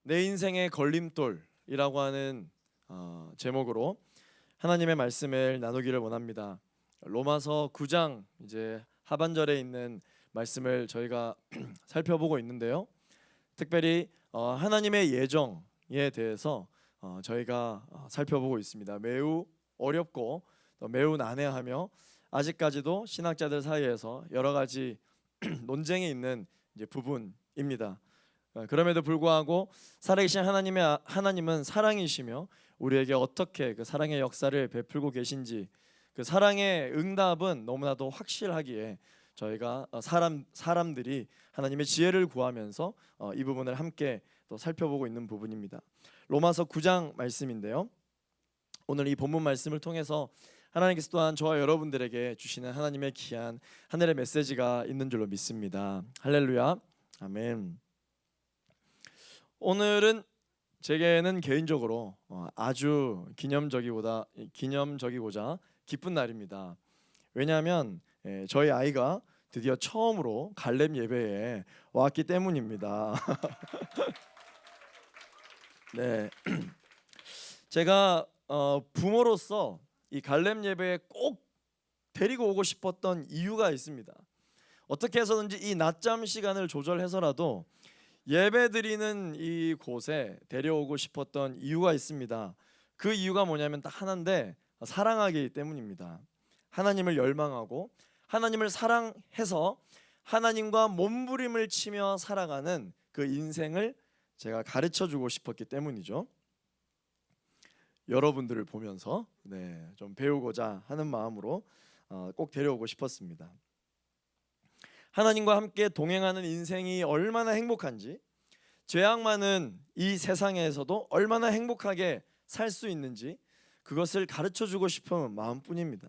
내 인생의 걸림돌이라고 하는 제목으로 하나님의 말씀을 나누기를 원합니다. 로마서 9장 이제 하반절에 있는 말씀을 저희가 살펴보고 있는데요. 특별히 하나님의 예정에 대해서 저희가 살펴보고 있습니다. 매우 어렵고 또 매우 난해하며 아직까지도 신학자들 사이에서 여러 가지 논쟁이 있는 이제 부분입니다. 그럼에도 불구하고 살아계신 하나님은 사랑이시며 우리에게 어떻게 그 사랑의 역사를 베풀고 계신지 그 사랑의 응답은 너무나도 확실하기에 저희가 사람들이 하나님의 지혜를 구하면서 이 부분을 함께 또 살펴보고 있는 부분입니다. 로마서 9장 말씀인데요. 오늘 이 본문 말씀을 통해서 하나님께서 또한 저와 여러분들에게 주시는 하나님의 귀한 하늘의 메시지가 있는 줄로 믿습니다. 할렐루야, 아멘. 오늘은 제게는 개인적으로 아주 기념적이고자 기쁜 날입니다. 왜냐하면 저희 아이가 드디어 처음으로 갈렙 예배에 왔기 때문입니다. 네, 제가 부모로서 이 갈렙 예배에 꼭 데리고 오고 싶었던 이유가 있습니다. 어떻게 해서든지 이 낮잠 시간을 조절해서라도 예배드리는 이 곳에 데려오고 싶었던 이유가 있습니다. 그 이유가 뭐냐면 딱 하나인데 사랑하기 때문입니다. 하나님을 열망하고 하나님을 사랑해서 하나님과 몸부림을 치며 살아가는 그 인생을 제가 가르쳐주고 싶었기 때문이죠. 여러분들을 보면서 좀 배우고자 하는 마음으로 꼭 데려오고 싶었습니다. 하나님과 함께 동행하는 인생이 얼마나 행복한지, 죄악 많은 이 세상에서도 얼마나 행복하게 살 수 있는지 그것을 가르쳐주고 싶은 마음뿐입니다.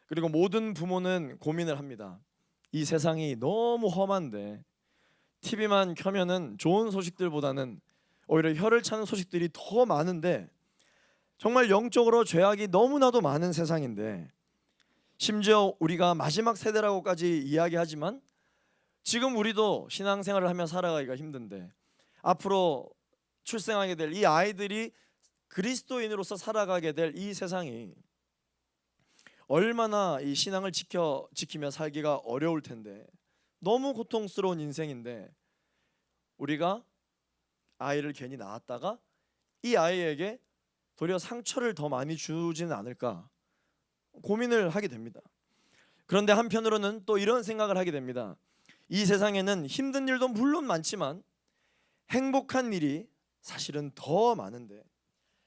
그리고 모든 부모는 고민을 합니다. 이 세상이 너무 험한데 TV만 켜면은 좋은 소식들보다는 오히려 혀를 차는 소식들이 더 많은데, 정말 영적으로 죄악이 너무나도 많은 세상인데, 심지어 우리가 마지막 세대라고까지 이야기하지만 지금 우리도 신앙생활을 하며 살아가기가 힘든데, 앞으로 출생하게 될 이 아이들이 그리스도인으로서 살아가게 될 이 세상이 얼마나 이 신앙을 지키며 살기가 어려울 텐데, 너무 고통스러운 인생인데 우리가 아이를 괜히 낳았다가 이 아이에게 도리어 상처를 더 많이 주지는 않을까 고민을 하게 됩니다. 그런데 한편으로는 또 이런 생각을 하게 됩니다. 이 세상에는 힘든 일도 물론 많지만 행복한 일이 사실은 더 많은데,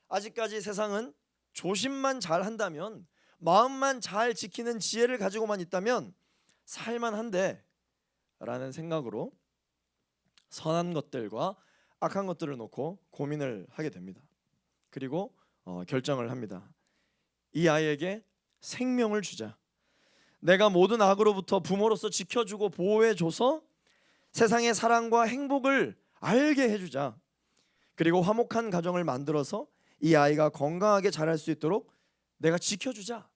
아직까지 세상은 조심만 잘 한다면, 마음만 잘 지키는 지혜를 가지고만 있다면 살만한데 라는 생각으로 선한 것들과 악한 것들을 놓고 고민을 하게 됩니다. 그리고 결정을 합니다. 이 아이에게 생명을 주자. 내가 모든 악으로부터 부모로서 지켜주고 보호해줘서 세상의 사랑과 행복을 알게 해주자. 그리고 화목한 가정을 만들어서 이 아이가 건강하게 자랄 수 있도록 내가 지켜주자.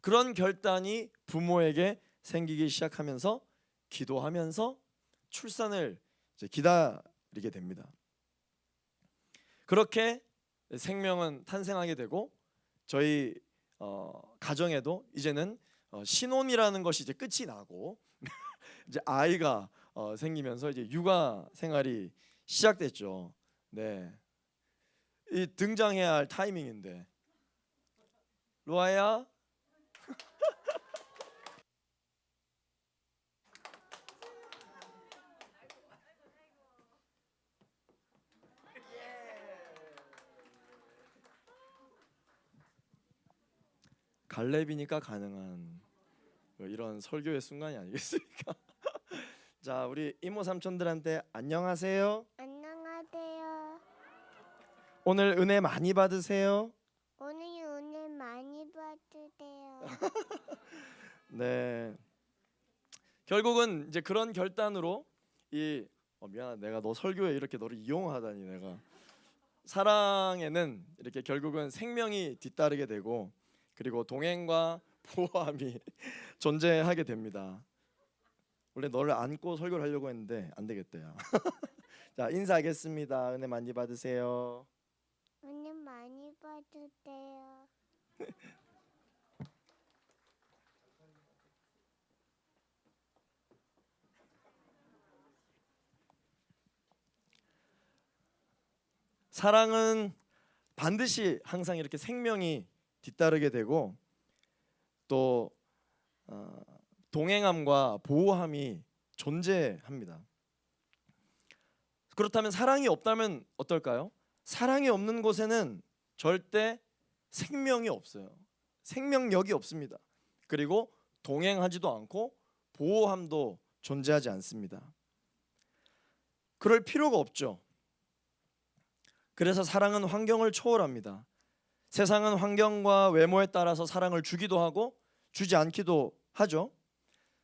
그런 결단이 부모에게 생기기 시작하면서 기도하면서 출산을 이제 기다리게 됩니다. 그렇게 생명은 탄생하게 되고, 저희 가정에도 이제는 신혼이라는 것이 이제 끝이 나고 이제 아이가 생기면서 이제 육아 생활이 시작됐죠. 네, 이 등장해야 할 타이밍인데. 로아야, 갈렙이니까 가능한 이런 설교의 순간이 아니겠습니까? 자, 우리 이모 삼촌들한테 안녕하세요. 안녕하세요. 오늘 은혜 많이 받으세요. 오늘 은혜 많이 받으세요. 네, 결국은 이제 그런 결단으로 미안하다, 내가 너 설교에 이렇게 너를 이용하다니. 내가 사랑에는 이렇게 결국은 생명이 뒤따르게 되고, 그리고 동행과 보호함이 존재하게 됩니다. 원래 너를 안고 설교를 하려고 했는데 안 되겠다 야. 자, 인사하겠습니다. 은혜 많이 받으세요. 은혜 많이 받으세요. 사랑은 반드시 항상 이렇게 생명이 뒤따르게 되고 또 동행함과 보호함이 존재합니다. 그렇다면 사랑이 없다면 어떨까요? 사랑이 없는 곳에는 절대 생명이 없어요. 생명력이 없습니다. 그리고 동행하지도 않고 보호함도 존재하지 않습니다. 그럴 필요가 없죠. 그래서 사랑은 환경을 초월합니다. 세상은 환경과 외모에 따라서 사랑을 주기도 하고 주지 않기도 하죠.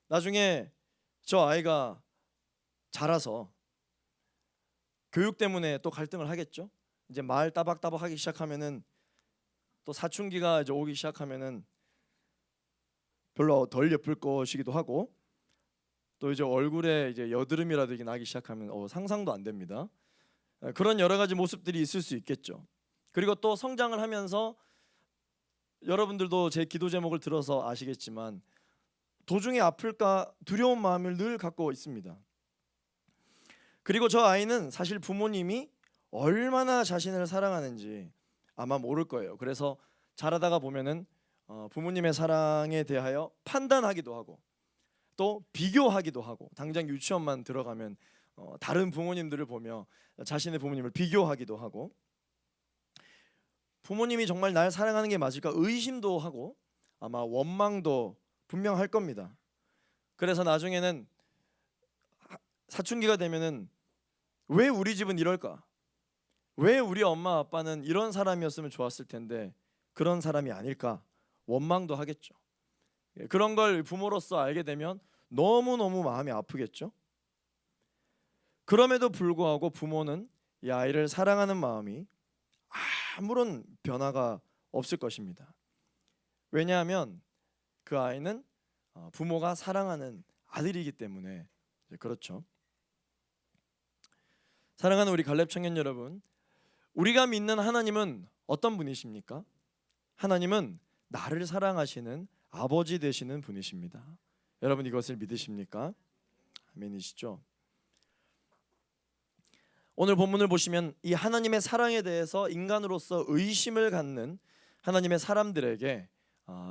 나중에 저 아이가 자라서 교육 때문에 또 갈등을 하겠죠. 이제 말 따박따박 하기 시작하면은 또 사춘기가 이제 오기 시작하면은 별로 덜 예쁠 것이기도 하고 또 이제 얼굴에 이제 여드름이라도 나기 시작하면 상상도 안 됩니다. 그런 여러 가지 모습들이 있을 수 있겠죠. 그리고 또 성장을 하면서 여러분들도 제 기도 제목을 들어서 아시겠지만 도중에 아플까 두려운 마음을 늘 갖고 있습니다. 그리고 저 아이는 사실 부모님이 얼마나 자신을 사랑하는지 아마 모를 거예요. 그래서 자라다가 보면은 부모님의 사랑에 대하여 판단하기도 하고 또 비교하기도 하고 당장 유치원만 들어가면 다른 부모님들을 보며 자신의 부모님을 비교하기도 하고 부모님이 정말 날 사랑하는 게 맞을까 의심도 하고 아마 원망도 분명 할 겁니다. 그래서 나중에는 사춘기가 되면은 왜 우리 집은 이럴까? 왜 우리 엄마 아빠는 이런 사람이었으면 좋았을 텐데 그런 사람이 아닐까? 원망도 하겠죠. 그런 걸 부모로서 알게 되면 너무너무 마음이 아프겠죠. 그럼에도 불구하고 부모는 이 아이를 사랑하는 마음이 아무런 변화가 없을 것입니다. 왜냐하면 그 아이는 부모가 사랑하는 아들이기 때문에 그렇죠. 사랑하는 우리 갈렙 청년 여러분, 우리가 믿는 하나님은 어떤 분이십니까? 하나님은 나를 사랑하시는 아버지 되시는 분이십니다. 여러분 이것을 믿으십니까? 아멘이시죠? 오늘 본문을 보시면 이 하나님의 사랑에 대해서 인간으로서 의심을 갖는 하나님의 사람들에게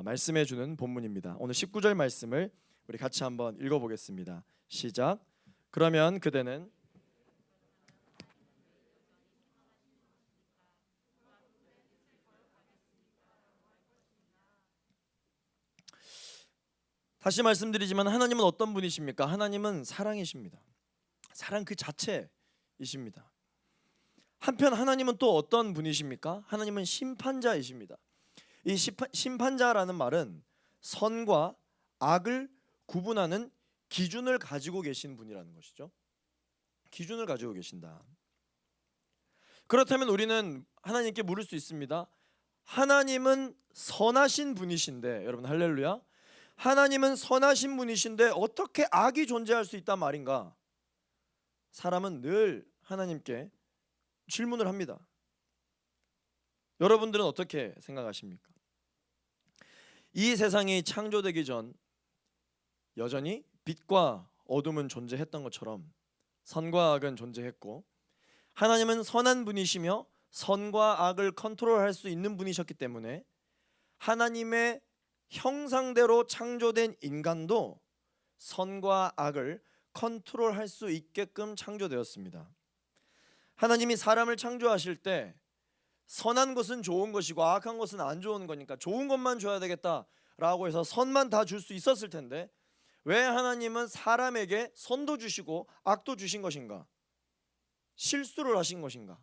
말씀해 주는 본문입니다. 오늘 19절 말씀을 우리 같이 한번 읽어보겠습니다. 시작. 그러면 그대는 다시 말씀드리지만 하나님은 어떤 분이십니까? 하나님은 사랑이십니다. 사랑 그 자체이십니다. 한편 하나님은 또 어떤 분이십니까? 하나님은 심판자이십니다. 이 심판자라는 말은 선과 악을 구분하는 기준을 가지고 계신 분이라는 것이죠. 기준을 가지고 계신다. 그렇다면 우리는 하나님께 물을 수 있습니다. 하나님은 선하신 분이신데, 여러분 할렐루야. 하나님은 선하신 분이신데 어떻게 악이 존재할 수 있단 말인가? 사람은 늘 하나님께 질문을 합니다. 여러분들은 어떻게 생각하십니까? 이 세상이 창조되기 전 여전히 빛과 어둠은 존재했던 것처럼 선과 악은 존재했고 하나님은 선한 분이시며 선과 악을 컨트롤할 수 있는 분이셨기 때문에 하나님의 형상대로 창조된 인간도 선과 악을 컨트롤할 수 있게끔 창조되었습니다. 하나님이 사람을 창조하실 때 선한 것은 좋은 것이고 악한 것은 안 좋은 거니까 좋은 것만 줘야 되겠다라고 해서 선만 다 줄 수 있었을 텐데 왜 하나님은 사람에게 선도 주시고 악도 주신 것인가? 실수를 하신 것인가?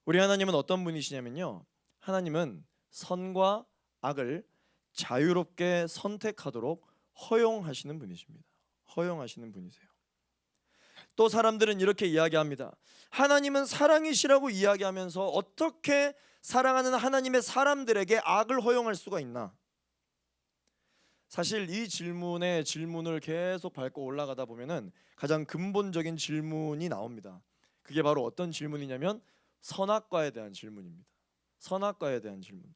우리 하나님은 어떤 분이시냐면요, 하나님은 선과 악을 자유롭게 선택하도록 허용하시는 분이십니다. 허용하시는 분이세요. 또 사람들은 이렇게 이야기합니다. 하나님은 사랑이시라고 이야기하면서 어떻게 사랑하는 하나님의 사람들에게 악을 허용할 수가 있나? 사실 이 질문의 질문을 계속 밟고 올라가다 보면은 가장 근본적인 질문이 나옵니다. 그게 바로 어떤 질문이냐면 선악과에 대한 질문입니다. 선악과에 대한 질문.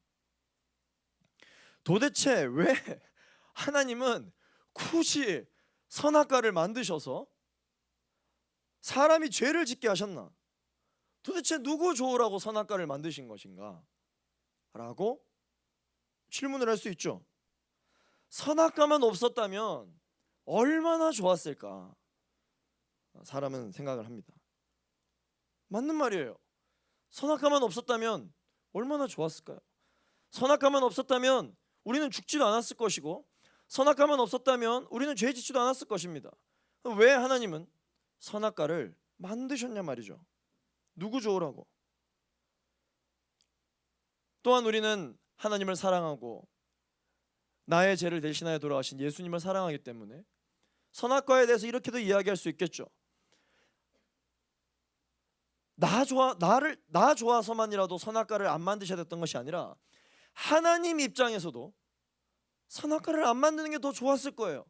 도대체 왜 하나님은 굳이 선악과를 만드셔서 사람이 죄를 짓게 하셨나? 도대체 누구 좋으라고 선악과를 만드신 것인가? 라고 질문을 할 수 있죠. 선악과만 없었다면 얼마나 좋았을까? 사람은 생각을 합니다. 맞는 말이에요. 선악과만 없었다면 얼마나 좋았을까요? 선악과만 없었다면 우리는 죽지도 않았을 것이고, 선악과만 없었다면 우리는 죄 짓지도 않았을 것입니다. 왜 하나님은 선악과를 만드셨냐 말이죠. 누구 좋으라고? 또한 우리는 하나님을 사랑하고 나의 죄를 대신하여 돌아가신 예수님을 사랑하기 때문에 선악과에 대해서 이렇게도 이야기할 수 있겠죠. 나 좋아서만이라도 선악과를 안 만드셔야 됐던 것이 아니라 하나님 입장에서도 선악과를 안 만드는 게 더 좋았을 거예요.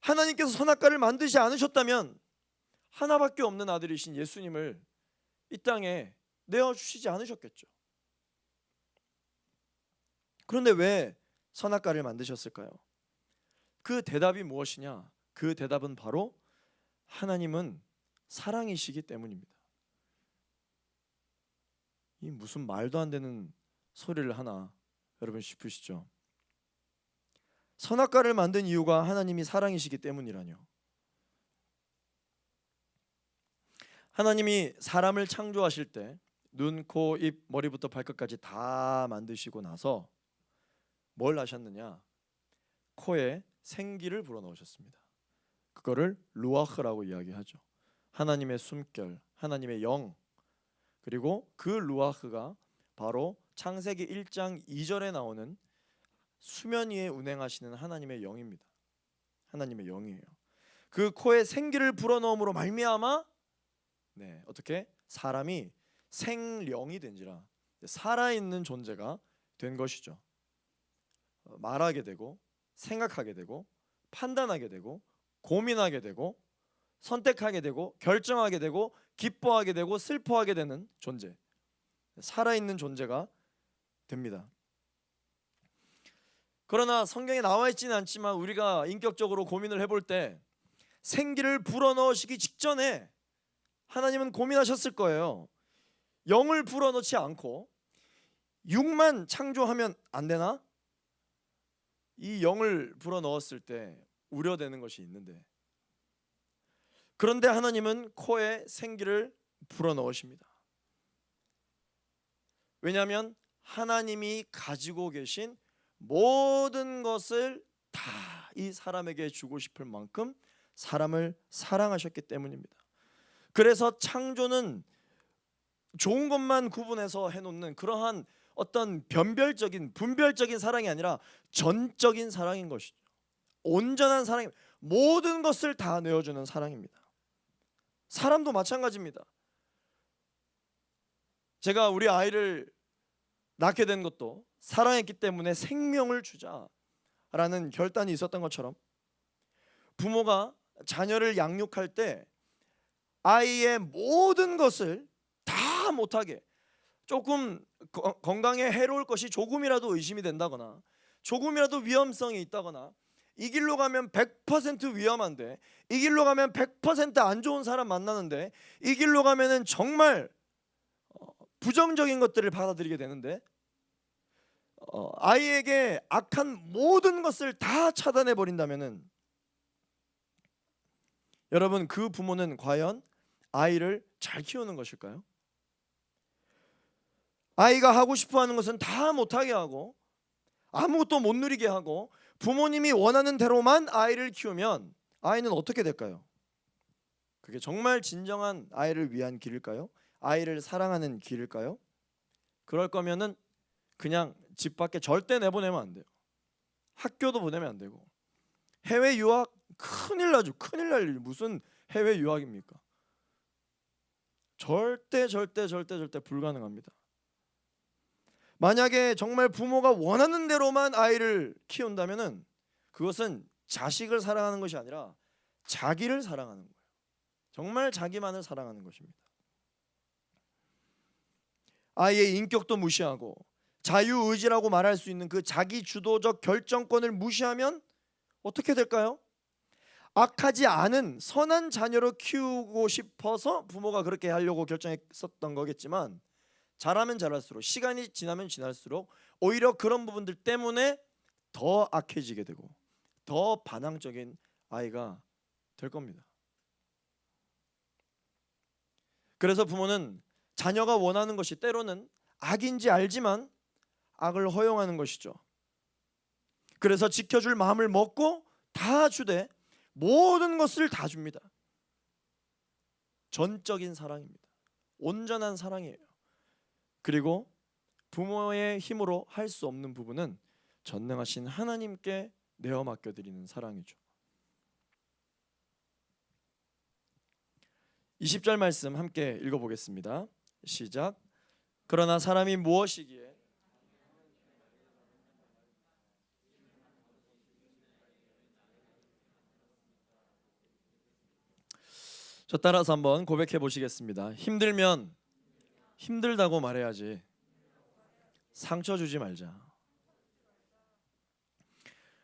하나님께서 선악과를 만드지 않으셨다면 하나밖에 없는 아들이신 예수님을 이 땅에 내어주시지 않으셨겠죠. 그런데 왜 선악과를 만드셨을까요? 그 대답이 무엇이냐? 그 대답은 바로 하나님은 사랑이시기 때문입니다. 이 무슨 말도 안 되는 소리를 하나 여러분 싶으시죠? 선악과를 만든 이유가 하나님이 사랑이시기 때문이라뇨. 하나님이 사람을 창조하실 때 눈, 코, 입, 머리부터 발끝까지 다 만드시고 나서 뭘 하셨느냐? 코에 생기를 불어넣으셨습니다. 그거를 루아흐라고 이야기하죠. 하나님의 숨결, 하나님의 영, 그리고 그 루아흐가 바로 창세기 1장 2절에 나오는 수면 위에 운행하시는 하나님의 영입니다. 하나님의 영이에요. 그 코에 생기를 불어넣음으로 말미암아 어떻게 사람이 생령이 된지라 살아있는 존재가 된 것이죠. 말하게 되고 생각하게 되고 판단하게 되고 고민하게 되고 선택하게 되고 결정하게 되고 기뻐하게 되고 슬퍼하게 되는 존재, 살아있는 존재가 됩니다. 그러나 성경에 나와 있지는 않지만 우리가 인격적으로 고민을 해볼 때 생기를 불어넣으시기 직전에 하나님은 고민하셨을 거예요. 영을 불어넣지 않고 육만 창조하면 안 되나? 이 영을 불어넣었을 때 우려되는 것이 있는데, 그런데 하나님은 코에 생기를 불어넣으십니다. 왜냐하면 하나님이 가지고 계신 모든 것을 다 이 사람에게 주고 싶을 만큼 사람을 사랑하셨기 때문입니다. 그래서 창조는 좋은 것만 구분해서 해놓는 그러한 어떤 분별적인 사랑이 아니라 전적인 사랑인 것이죠. 온전한 사랑, 모든 것을 다 내어주는 사랑입니다. 사람도 마찬가지입니다. 제가 우리 아이를 낳게 된 것도 사랑했기 때문에 생명을 주자라는 결단이 있었던 것처럼, 부모가 자녀를 양육할 때 아이의 모든 것을 다 못하게, 조금 건강에 해로울 것이 조금이라도 의심이 된다거나 조금이라도 위험성이 있다거나 이 길로 가면 100% 위험한데, 이 길로 가면 100% 안 좋은 사람 만나는데, 이 길로 가면은 정말 부정적인 것들을 받아들이게 되는데, 아이에게 악한 모든 것을 다 차단해 버린다면은 여러분, 그 부모는 과연 아이를 잘 키우는 것일까요? 아이가 하고 싶어하는 것은 다 못하게 하고 아무것도 못 누리게 하고 부모님이 원하는 대로만 아이를 키우면 아이는 어떻게 될까요? 그게 정말 진정한 아이를 위한 길일까요? 아이를 사랑하는 길일까요? 그럴 거면은 그냥 집 밖에 절대 내보내면 안 돼요. 학교도 보내면 안 되고. 해외 유학 큰일 나죠. 큰일 날 일. 무슨 해외 유학입니까? 절대 불가능합니다. 만약에 정말 부모가 원하는 대로만 아이를 키운다면은 그것은 자식을 사랑하는 것이 아니라 자기를 사랑하는 거예요. 정말 자기만을 사랑하는 것입니다. 아이의 인격도 무시하고 자유의지라고 말할 수 있는 그 자기 주도적 결정권을 무시하면 어떻게 될까요? 악하지 않은 선한 자녀로 키우고 싶어서 부모가 그렇게 하려고 결정했었던 거겠지만, 자라면 자랄수록, 시간이 지나면 지날수록 오히려 그런 부분들 때문에 더 악해지게 되고 더 반항적인 아이가 될 겁니다. 그래서 부모는 자녀가 원하는 것이 때로는 악인지 알지만 악을 허용하는 것이죠. 그래서 지켜줄 마음을 먹고 다 주되 모든 것을 다 줍니다. 전적인 사랑입니다. 온전한 사랑이에요. 그리고 부모의 힘으로 할 수 없는 부분은 전능하신 하나님께 내어 맡겨드리는 사랑이죠. 20절 말씀 함께 읽어보겠습니다. 시작. 그러나 사람이 무엇이기에 저 따라서 한번 고백해 보시겠습니다. 힘들면 힘들다고 말해야지 상처 주지 말자.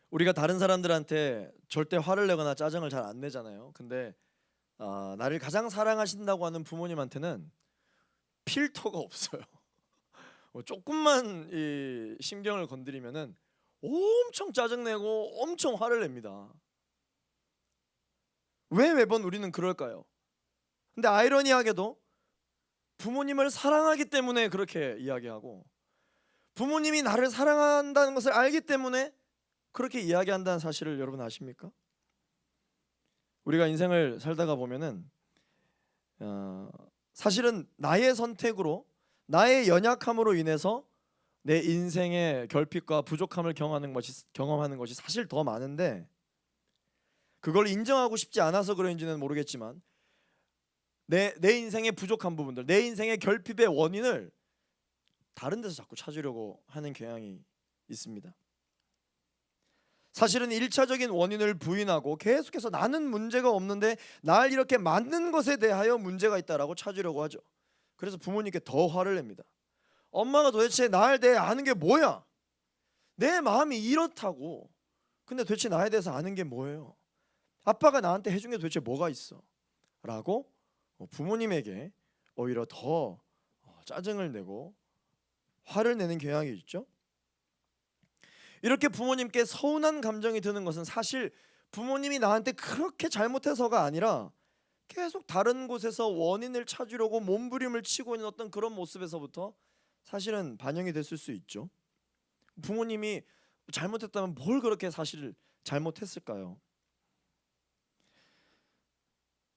우리가 다른 사람들한테 절대 화를 내거나 짜증을 잘 안 내잖아요. 근데 나를 가장 사랑하신다고 하는 부모님한테는 필터가 없어요. 조금만 이 신경을 건드리면은 엄청 짜증내고 엄청 화를 냅니다. 왜 매번 우리는 그럴까요? 근데 아이러니하게도 부모님을 사랑하기 때문에 그렇게 이야기하고, 부모님이 나를 사랑한다는 것을 알기 때문에 그렇게 이야기한다는 사실을 여러분 아십니까? 우리가 인생을 살다가 보면은 사실은 나의 선택으로, 나의 연약함으로 인해서 내 인생의 결핍과 부족함을 경험하는 것이 사실 더 많은데, 그걸 인정하고 싶지 않아서 그런지는 모르겠지만 내 인생의 부족한 부분들, 내 인생의 결핍의 원인을 다른 데서 자꾸 찾으려고 하는 경향이 있습니다. 사실은 1차적인 원인을 부인하고 계속해서 나는 문제가 없는데 날 이렇게 만든 것에 대하여 문제가 있다라고 찾으려고 하죠. 그래서 부모님께 더 화를 냅니다. 엄마가 도대체 날 대해 아는 게 뭐야? 내 마음이 이렇다고. 근데 도대체 나에 대해서 아는 게 뭐예요? 아빠가 나한테 해준 게 도대체 뭐가 있어? 라고 부모님에게 오히려 더 짜증을 내고 화를 내는 경향이 있죠. 이렇게 부모님께 서운한 감정이 드는 것은 사실 부모님이 나한테 그렇게 잘못해서가 아니라 계속 다른 곳에서 원인을 찾으려고 몸부림을 치고 있는 어떤 그런 모습에서부터 사실은 반영이 됐을 수 있죠. 부모님이 잘못했다면 뭘 그렇게 사실 잘못했을까요?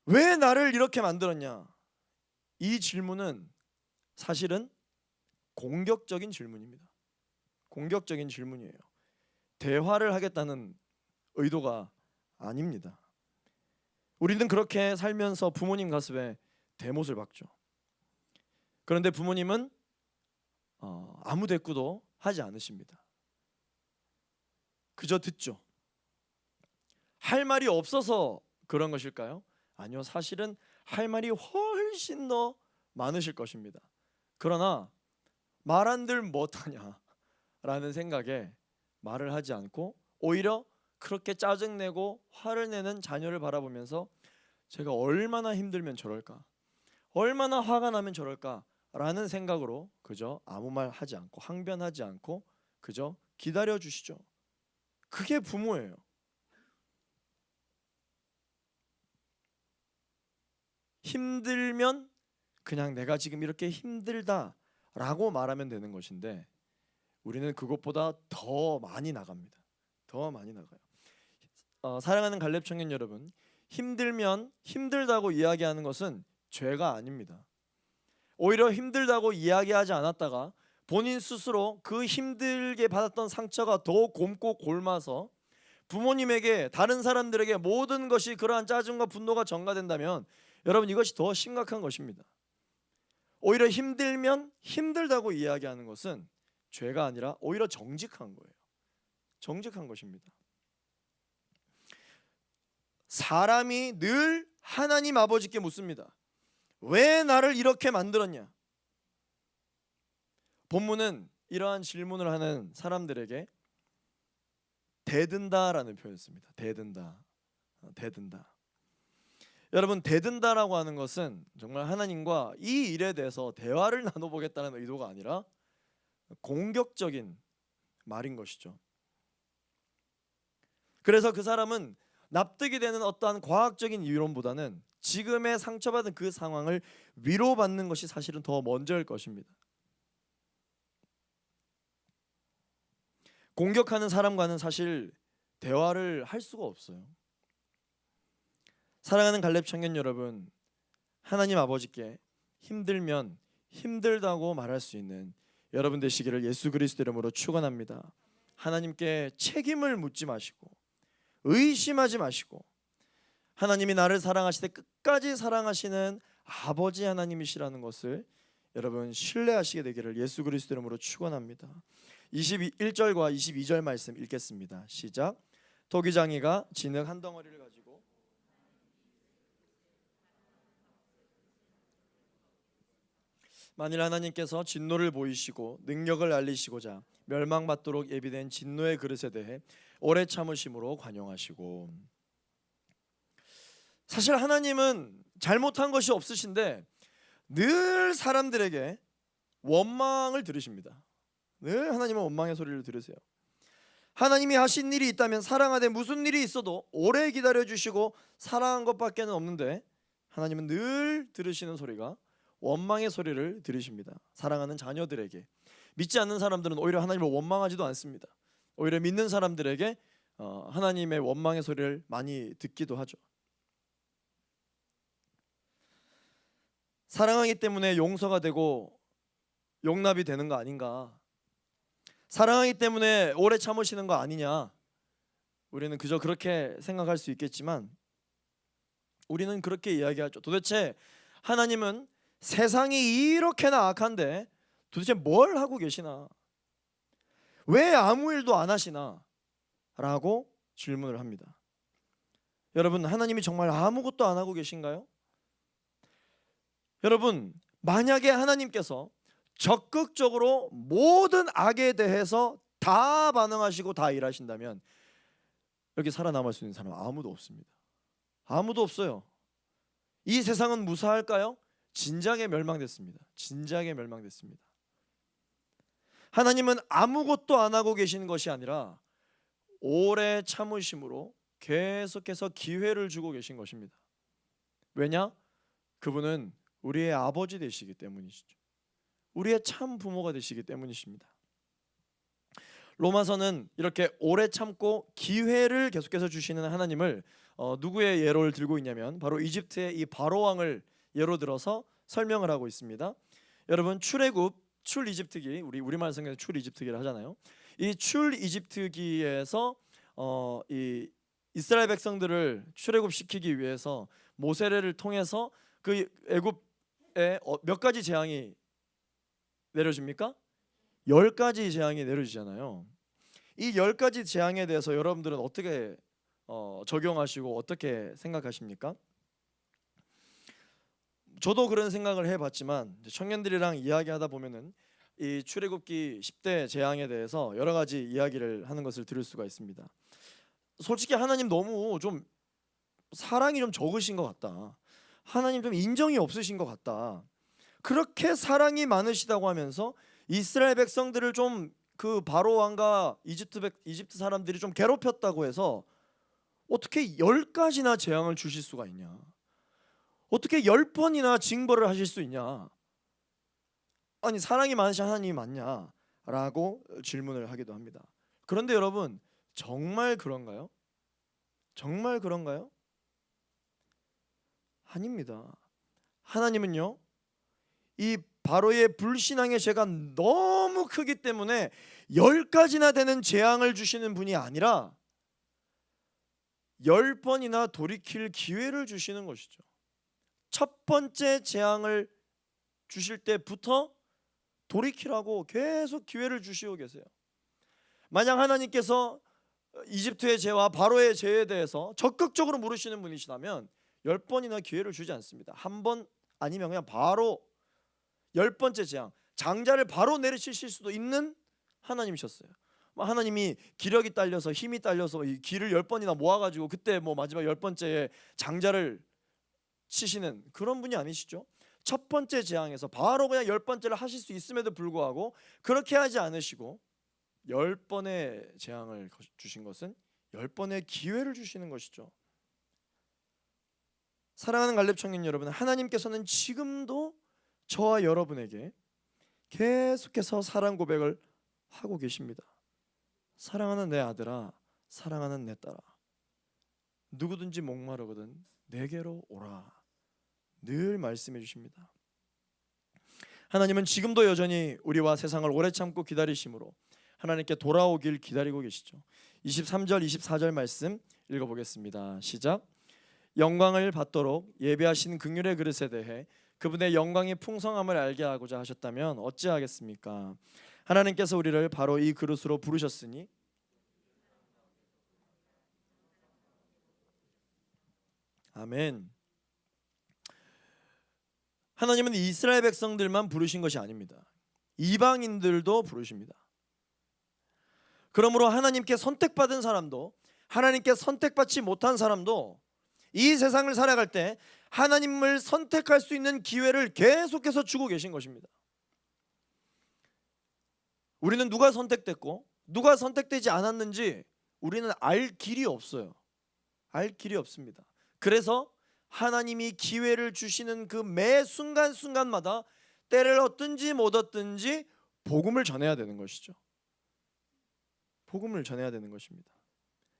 왜 나를 이렇게 만들었냐? 이 질문은 사실은 공격적인 질문입니다. 공격적인 질문이에요. 대화를 하겠다는 의도가 아닙니다. 우리는 그렇게 살면서 부모님 가슴에 대못을 박죠. 그런데 부모님은 아무 대꾸도 하지 않으십니다. 그저 듣죠. 할 말이 없어서 그런 것일까요? 아니요, 사실은 할 말이 훨씬 더 많으실 것입니다. 그러나 말 한들 못하냐라는 생각에 말을 하지 않고 오히려 그렇게 짜증내고 화를 내는 자녀를 바라보면서 제가 얼마나 힘들면 저럴까, 얼마나 화가 나면 저럴까라는 생각으로 그저 아무 말 하지 않고 항변하지 않고 그저 기다려 주시죠. 그게 부모예요. 힘들면 그냥 내가 지금 이렇게 힘들다라고 말하면 되는 것인데 우리는 그것보다 더 많이 나갑니다. 더 많이 나가요. 사랑하는 갈렙 청년 여러분, 힘들면 힘들다고 이야기하는 것은 죄가 아닙니다. 오히려 힘들다고 이야기하지 않았다가 본인 스스로 그 힘들게 받았던 상처가 더 곪고 곪아서 부모님에게, 다른 사람들에게 모든 것이 그러한 짜증과 분노가 전가된다면 여러분, 이것이 더 심각한 것입니다. 오히려 힘들면 힘들다고 이야기하는 것은 죄가 아니라 오히려 정직한 거예요. 정직한 것입니다. 사람이 늘 하나님 아버지께 묻습니다. 왜 나를 이렇게 만들었냐? 본문은 이러한 질문을 하는 사람들에게 대든다라는 표현을 씁니다. 대든다. 여러분, 대든다라고 하는 것은 정말 하나님과 이 일에 대해서 대화를 나눠보겠다는 의도가 아니라 공격적인 말인 것이죠. 그래서 그 사람은 납득이 되는 어떠한 과학적인 이론보다는 지금의 상처받은 그 상황을 위로받는 것이 사실은 더 먼저일 것입니다. 공격하는 사람과는 사실 대화를 할 수가 없어요. 사랑하는 갈렙 청년 여러분, 하나님 아버지께 힘들면 힘들다고 말할 수 있는 여러분 되시기를 예수 그리스도 이름으로 축원합니다. 하나님께 책임을 묻지 마시고 의심하지 마시고 하나님이 나를 사랑하시되 끝까지 사랑하시는 아버지 하나님이시라는 것을 여러분 신뢰하시게 되기를 예수 그리스도 이름으로 축원합니다. 21절과 22절 말씀 읽겠습니다. 시작. 토기장이가 진흙 한 덩어리를 가지고 만일 하나님께서 진노를 보이시고 능력을 알리시고자 멸망받도록 예비된 진노의 그릇에 대해 오래 참으심으로 관용하시고. 사실 하나님은 잘못한 것이 없으신데 늘 사람들에게 원망을 들으십니다. 늘 하나님은 원망의 소리를 들으세요. 하나님이 하신 일이 있다면 사랑하되 무슨 일이 있어도 오래 기다려주시고 사랑한 것밖에는 없는데 하나님은 늘 들으시는 소리가 원망의 소리를 들으십니다. 사랑하는 자녀들에게. 믿지 않는 사람들은 오히려 하나님을 원망하지도 않습니다. 오히려 믿는 사람들에게 하나님의 원망의 소리를 많이 듣기도 하죠. 사랑하기 때문에 용서가 되고 용납이 되는 거 아닌가? 사랑하기 때문에 오래 참으시는 거 아니냐? 우리는 그저 그렇게 생각할 수 있겠지만 우리는 그렇게 이야기하죠. 도대체 하나님은 세상이 이렇게나 악한데 도대체 뭘 하고 계시나? 왜 아무 일도 안 하시나? 라고 질문을 합니다. 여러분, 하나님이 정말 아무것도 안 하고 계신가요? 여러분, 만약에 하나님께서 적극적으로 모든 악에 대해서 다 반응하시고 다 일하신다면 여기 살아남을 수 있는 사람은 아무도 없습니다. 아무도 없어요. 이 세상은 무사할까요? 진작에 멸망됐습니다. 진작에 멸망됐습니다. 하나님은 아무것도 안 하고 계시는 것이 아니라 오래 참으심으로 계속해서 기회를 주고 계신 것입니다. 왜냐? 그분은 우리의 아버지 되시기 때문이시죠. 우리의 참 부모가 되시기 때문이십니다. 로마서는 이렇게 오래 참고 기회를 계속해서 주시는 하나님을 누구의 예로를 들고 있냐면 바로 이집트의 이 바로 왕을 예로 들어서 설명을 하고 있습니다. 여러분, 출애굽 출이집트기, 우리말 성경에서 출이집트기를 하잖아요. 이 출이집트기에서 이 이스라엘 백성들을 출애굽시키기 위해서 모세를 통해서 그 애굽에 몇 가지 재앙이 내려집니까? 10가지 재앙이 내려지잖아요. 이 10가지 재앙에 대해서 여러분들은 어떻게 적용하시고 어떻게 생각하십니까? 저도 그런 생각을 해봤지만 청년들이랑 이야기하다 보면은 이 출애굽기 10대 재앙에 대해서 여러 가지 이야기를 하는 것을 들을 수가 있습니다. 솔직히 하나님 너무 좀 사랑이 좀 적으신 것 같다. 하나님 좀 인정이 없으신 것 같다. 그렇게 사랑이 많으시다고 하면서 이스라엘 백성들을 좀 그 바로 왕과 이집트 사람들이 좀 괴롭혔다고 해서 어떻게 10가지나 재앙을 주실 수가 있냐? 어떻게 10번이나 징벌을 하실 수 있냐? 아니, 사랑이 많으신 하나님이 맞냐? 라고 질문을 하기도 합니다. 그런데 여러분, 정말 그런가요? 정말 그런가요? 아닙니다. 하나님은요, 이 바로의 불신앙의 죄가 너무 크기 때문에 10가지나 되는 재앙을 주시는 분이 아니라 10번이나 돌이킬 기회를 주시는 것이죠. 첫 번째 재앙을 주실 때부터 돌이키라고 계속 기회를 주시고 계세요. 만약 하나님께서 이집트의 죄와 바로의 죄에 대해서 적극적으로 물으시는 분이시다면 10번이나 기회를 주지 않습니다. 한 번 아니면 그냥 바로 10번째 재앙, 장자를 바로 내리치실 수도 있는 하나님이셨어요. 하나님이 기력이 딸려서 힘이 딸려서 이 기를 10번이나 모아가지고 그때 뭐 마지막 10번째에 장자를 치시는 그런 분이 아니시죠. 첫 번째 재앙에서 바로 그냥 10번째를 하실 수 있음에도 불구하고 그렇게 하지 않으시고 10번의 재앙을 주신 것은 10번의 기회를 주시는 것이죠. 사랑하는 갈렙 청년 여러분, 하나님께서는 지금도 저와 여러분에게 계속해서 사랑 고백을 하고 계십니다. 사랑하는 내 아들아, 사랑하는 내 딸아, 누구든지 목마르거든 내게로 오라. 늘 말씀해 주십니다. 하나님은 지금도 여전히 우리와 세상을 오래 참고 기다리심으로 하나님께 돌아오길 기다리고 계시죠. 23절 24절 말씀 읽어보겠습니다. 시작. 영광을 받도록 예배하신 긍휼의 그릇에 대해 그분의 영광의 풍성함을 알게 하고자 하셨다면 어찌하겠습니까? 하나님께서 우리를 바로 이 그릇으로 부르셨으니 아멘. 하나님은 이스라엘 백성들만 부르신 것이 아닙니다. 이방인들도 부르십니다. 그러므로 하나님께 선택받은 사람도 하나님께 선택받지 못한 사람도 이 세상을 살아갈 때 하나님을 선택할 수 있는 기회를 계속해서 주고 계신 것입니다. 우리는 누가 선택됐고 누가 선택되지 않았는지 우리는 알 길이 없어요. 알 길이 없습니다. 그래서 하나님이 기회를 주시는 그 매 순간순간마다 때를 얻든지 못 얻든지 복음을 전해야 되는 것이죠. 복음을 전해야 되는 것입니다.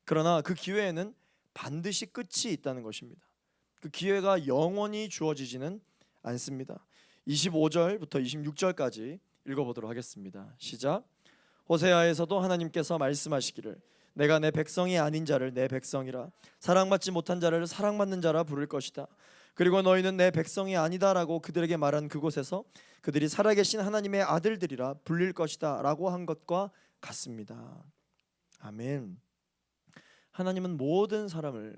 그러나 그 기회에는 반드시 끝이 있다는 것입니다. 그 기회가 영원히 주어지지는 않습니다. 25절부터 26절까지 읽어보도록 하겠습니다. 시작. 호세아에서도 하나님께서 말씀하시기를 내가 내 백성이 아닌 자를 내 백성이라 사랑받지 못한 자를 사랑받는 자라 부를 것이다. 그리고 너희는 내 백성이 아니다라고 그들에게 말한 그곳에서 그들이 살아계신 하나님의 아들들이라 불릴 것이다 라고 한 것과 같습니다. 아멘. 하나님은 모든 사람을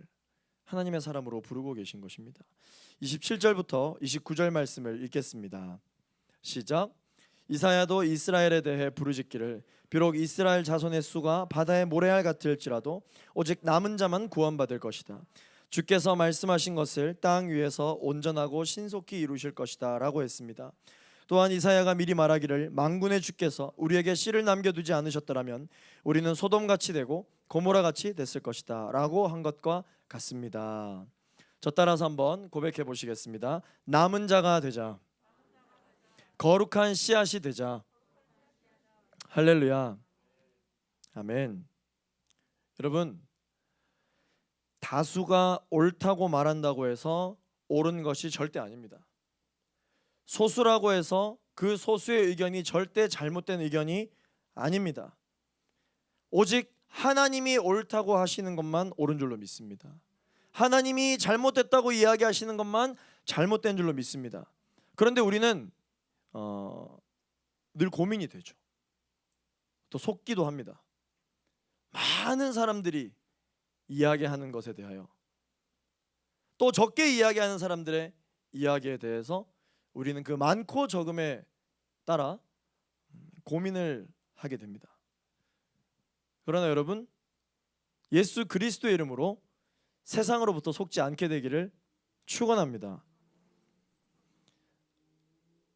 하나님의 사람으로 부르고 계신 것입니다. 27절부터 29절 말씀을 읽겠습니다. 시작. 이사야도 이스라엘에 대해 부르짖기를 비록 이스라엘 자손의 수가 바다의 모래알 같을지라도 오직 남은 자만 구원받을 것이다. 주께서 말씀하신 것을 땅 위에서 온전하고 신속히 이루실 것이다 라고 했습니다. 또한 이사야가 미리 말하기를 만군의 주께서 우리에게 씨를 남겨두지 않으셨더라면 우리는 소돔같이 되고 고모라같이 됐을 것이다 라고 한 것과 같습니다. 저 따라서 한번 고백해 보시겠습니다. 남은 자가 되자. 거룩한 씨앗이 되자. 할렐루야. 아멘. 여러분, 다수가 옳다고 말한다고 해서 옳은 것이 절대 아닙니다. 소수라고 해서 그 소수의 의견이 절대 잘못된 의견이 아닙니다. 오직 하나님이 옳다고 하시는 것만 옳은 줄로 믿습니다. 하나님이 잘못됐다고 이야기하시는 것만 잘못된 줄로 믿습니다. 그런데 우리는 늘 고민이 되죠. 또 속기도 합니다. 많은 사람들이 이야기하는 것에 대하여 또 적게 이야기하는 사람들의 이야기에 대해서 우리는 그 많고 적음에 따라 고민을 하게 됩니다. 그러나 여러분, 예수 그리스도의 이름으로 세상으로부터 속지 않게 되기를 축원합니다.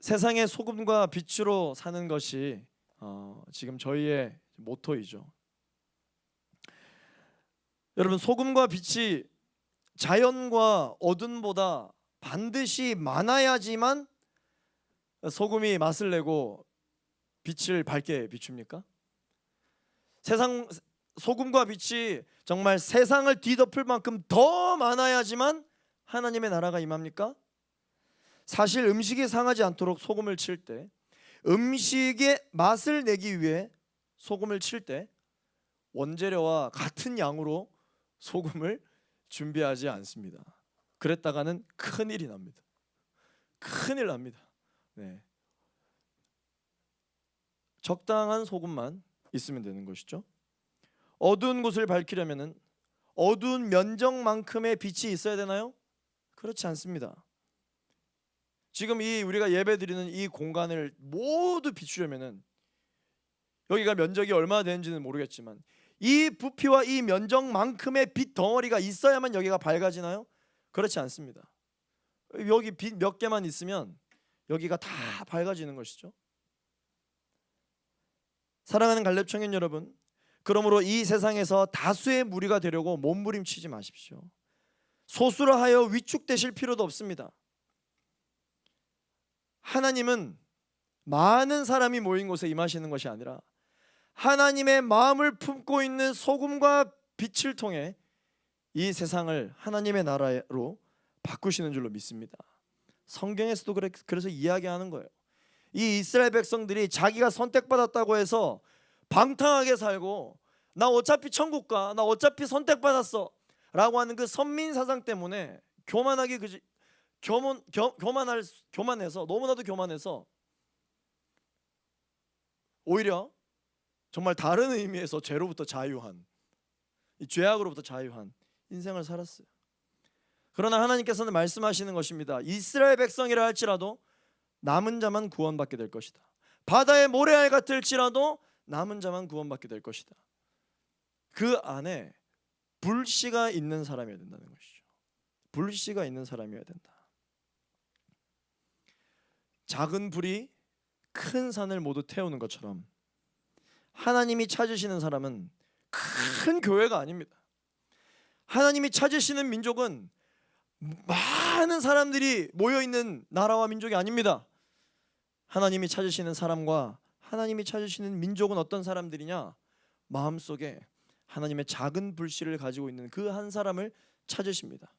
세상의 소금과 빛으로 사는 것이 지금 저희의 모토이죠. 여러분, 소금과 빛이 자연과 어둠보다 반드시 많아야지만 소금이 맛을 내고 빛을 밝게 비춥니까? 소금과 빛이 정말 세상을 뒤덮을 만큼 더 많아야지만 하나님의 나라가 임합니까? 사실 음식이 상하지 않도록 소금을 칠 때, 음식의 맛을 내기 위해 소금을 칠 때 원재료와 같은 양으로 소금을 준비하지 않습니다. 그랬다가는 큰일이 납니다. 큰일 납니다. 네. 적당한 소금만 있으면 되는 것이죠. 어두운 곳을 밝히려면은 어두운 면적만큼의 빛이 있어야 되나요? 그렇지 않습니다. 지금 이 우리가 예배드리는 이 공간을 모두 비추려면은 여기가 면적이 얼마나 되는지는 모르겠지만 이 부피와 이 면적만큼의 빛 덩어리가 있어야만 여기가 밝아지나요? 그렇지 않습니다. 여기 빛 몇 개만 있으면 여기가 다 밝아지는 것이죠. 사랑하는 갈렙 청년 여러분, 그러므로 이 세상에서 다수의 무리가 되려고 몸부림치지 마십시오. 소수로 하여 위축되실 필요도 없습니다. 하나님은 많은 사람이 모인 곳에 임하시는 것이 아니라 하나님의 마음을 품고 있는 소금과 빛을 통해 이 세상을 하나님의 나라로 바꾸시는 줄로 믿습니다. 성경에서도 그래서 이야기하는 거예요. 이 이스라엘 백성들이 자기가 선택받았다고 해서 방탕하게 살고 나 어차피 천국 가, 나 어차피 선택받았어 라고 하는 그 선민 사상 때문에 교만해서 너무나도 교만해서 오히려 정말 다른 의미에서 죄로부터 자유한, 이 죄악으로부터 자유한 인생을 살았어요. 그러나 하나님께서는 말씀하시는 것입니다. 이스라엘 백성이라 할지라도 남은 자만 구원받게 될 것이다. 바다의 모래알 같을지라도 남은 자만 구원받게 될 것이다. 그 안에 불씨가 있는 사람이어야 된다는 것이죠. 불씨가 있는 사람이어야 된다. 작은 불이 큰 산을 모두 태우는 것처럼 하나님이 찾으시는 사람은 큰 교회가 아닙니다. 하나님이 찾으시는 민족은 많은 사람들이 모여있는 나라와 민족이 아닙니다. 하나님이 찾으시는 사람과 하나님이 찾으시는 민족은 어떤 사람들이냐? 마음속에 하나님의 작은 불씨를 가지고 있는 그 한 사람을 찾으십니다.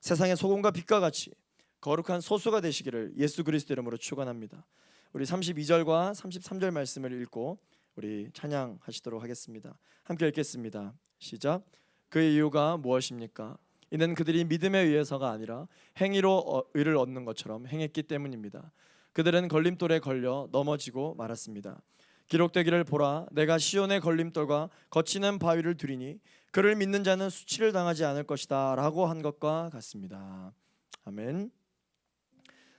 세상의 소금과 빛과 같이 거룩한 소수가 되시기를 예수 그리스도 이름으로 축원합니다. 우리 32절과 33절 말씀을 읽고 우리 찬양하시도록 하겠습니다. 함께 읽겠습니다. 시작. 그의 이유가 무엇입니까? 이는 그들이 믿음에 의해서가 아니라 행위로 의를 얻는 것처럼 행했기 때문입니다. 그들은 걸림돌에 걸려 넘어지고 말았습니다. 기록되기를 보라, 내가 시온의 걸림돌과 거치는 바위를 두리니 그를 믿는 자는 수치를 당하지 않을 것이다 라고 한 것과 같습니다. 아멘.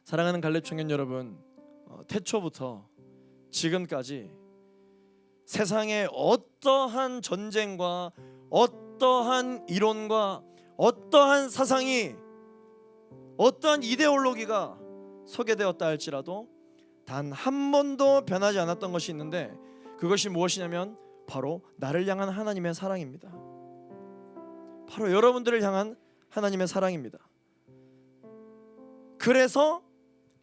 사랑하는 갈렙 청년 여러분, 태초부터 지금까지 세상의 어떠한 전쟁과 어떠한 이론과 어떠한 사상이, 어떠한 이데올로기가 소개되었다 할지라도 단 한 번도 변하지 않았던 것이 있는데, 그것이 무엇이냐면 바로 나를 향한 하나님의 사랑입니다. 바로 여러분들을 향한 하나님의 사랑입니다. 그래서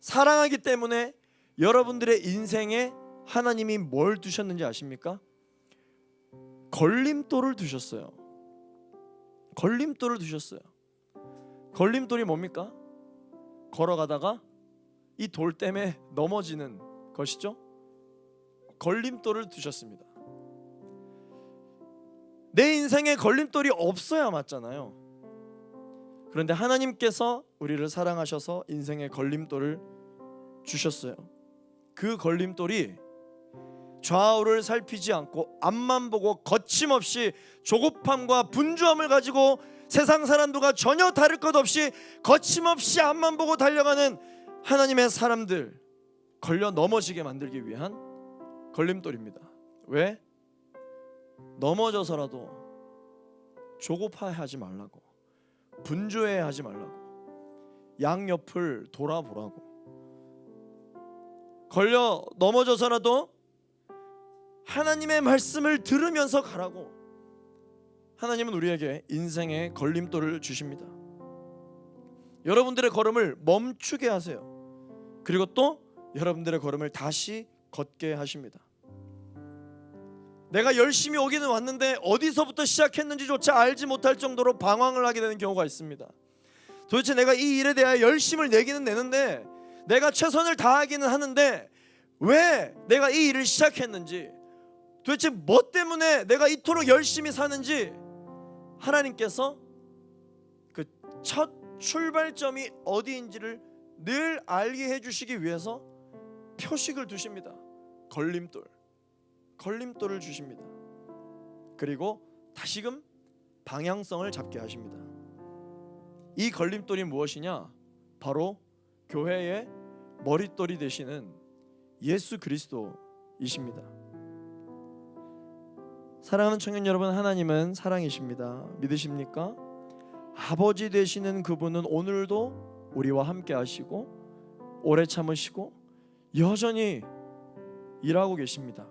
사랑하기 때문에 여러분들의 인생에 하나님이 뭘 두셨는지 아십니까? 걸림돌을 두셨어요. 걸림돌을 두셨어요. 걸림돌이 뭡니까? 걸어가다가 이 돌 때문에 넘어지는 것이죠. 걸림돌을 두셨습니다. 내 인생에 걸림돌이 없어야 맞잖아요. 그런데 하나님께서 우리를 사랑하셔서 인생에 걸림돌을 주셨어요. 그 걸림돌이 좌우를 살피지 않고 앞만 보고 거침없이 조급함과 분주함을 가지고 세상 사람들과 전혀 다를 것 없이 거침없이 앞만 보고 달려가는 하나님의 사람들, 걸려 넘어지게 만들기 위한 걸림돌입니다. 왜? 넘어져서라도 조급해하지 말라고, 분주해하지 말라고, 양옆을 돌아보라고. 걸려 넘어져서라도 하나님의 말씀을 들으면서 가라고. 하나님은 우리에게 인생의 걸림돌을 주십니다. 여러분들의 걸음을 멈추게 하세요. 그리고 또 여러분들의 걸음을 다시 걷게 하십니다. 내가 열심히 오기는 왔는데 어디서부터 시작했는지조차 알지 못할 정도로 방황을 하게 되는 경우가 있습니다. 도대체 내가 이 일에 대하여 열심을 내기는 내는데, 내가 최선을 다하기는 하는데 왜 내가 이 일을 시작했는지, 도대체 뭐 때문에 내가 이토록 열심히 사는지 하나님께서 그 첫 출발점이 어디인지를 늘 알게 해주시기 위해서 표식을 두십니다. 걸림돌을 주십니다. 그리고 다시금 방향성을 잡게 하십니다. 이 걸림돌이 무엇이냐? 바로 교회의 머릿돌이 되시는 예수 그리스도이십니다. 사랑하는 청년 여러분, 하나님은 사랑이십니다. 믿으십니까? 아버지 되시는 그분은 오늘도 우리와 함께 하시고 오래 참으시고 여전히 일하고 계십니다.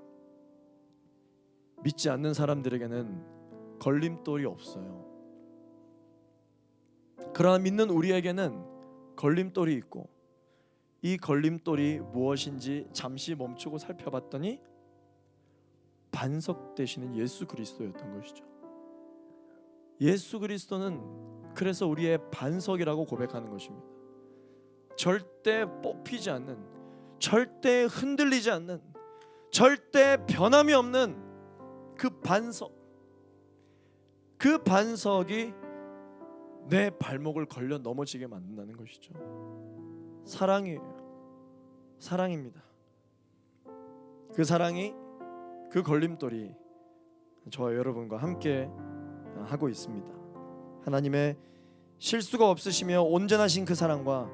믿지 않는 사람들에게는 걸림돌이 없어요. 그러나 믿는 우리에게는 걸림돌이 있고, 이 걸림돌이 무엇인지 잠시 멈추고 살펴봤더니 반석 되시는 예수 그리스도였던 것이죠. 예수 그리스도는 그래서 우리의 반석이라고 고백하는 것입니다. 절대 뽑히지 않는, 절대 흔들리지 않는, 절대 변함이 없는 그 반석, 그 반석이 내 발목을 걸려 넘어지게 만든다는 것이죠. 사랑이에요. 사랑입니다. 그 사랑이, 그 걸림돌이 저와 여러분과 함께 하고 있습니다. 하나님의 실수가 없으시며 온전하신 그 사랑과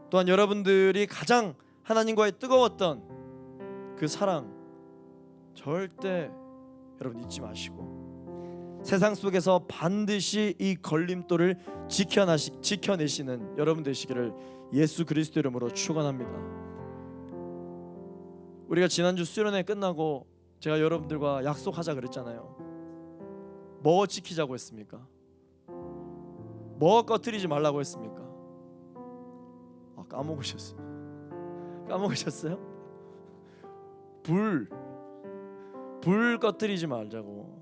또한 여러분들이 가장 하나님과의 뜨거웠던 그 사랑, 절대 여러분 잊지 마시고 세상 속에서 반드시 이 걸림돌을 지켜내시는 여러분 되시기를 예수 그리스도 이름으로 축원합니다. 우리가 지난주 수련회 끝나고 제가 여러분들과 약속하자 그랬잖아요. 뭐 지키자고 했습니까? 뭐 꺼뜨리지 말라고 했습니까? 까먹으셨어요? 불 꺼뜨리지 말자고,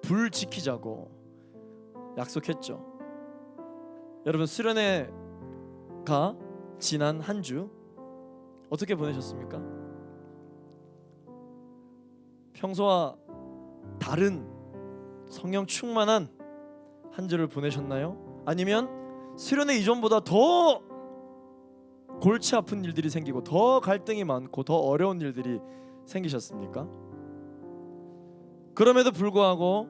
불 지키자고 약속했죠. 여러분, 수련회가 지난 한 주 어떻게 보내셨습니까? 평소와 다른 성령 충만한 한 주를 보내셨나요? 아니면 수련회 이전보다 더 골치 아픈 일들이 생기고 더 갈등이 많고 더 어려운 일들이 생기셨습니까? 그럼에도 불구하고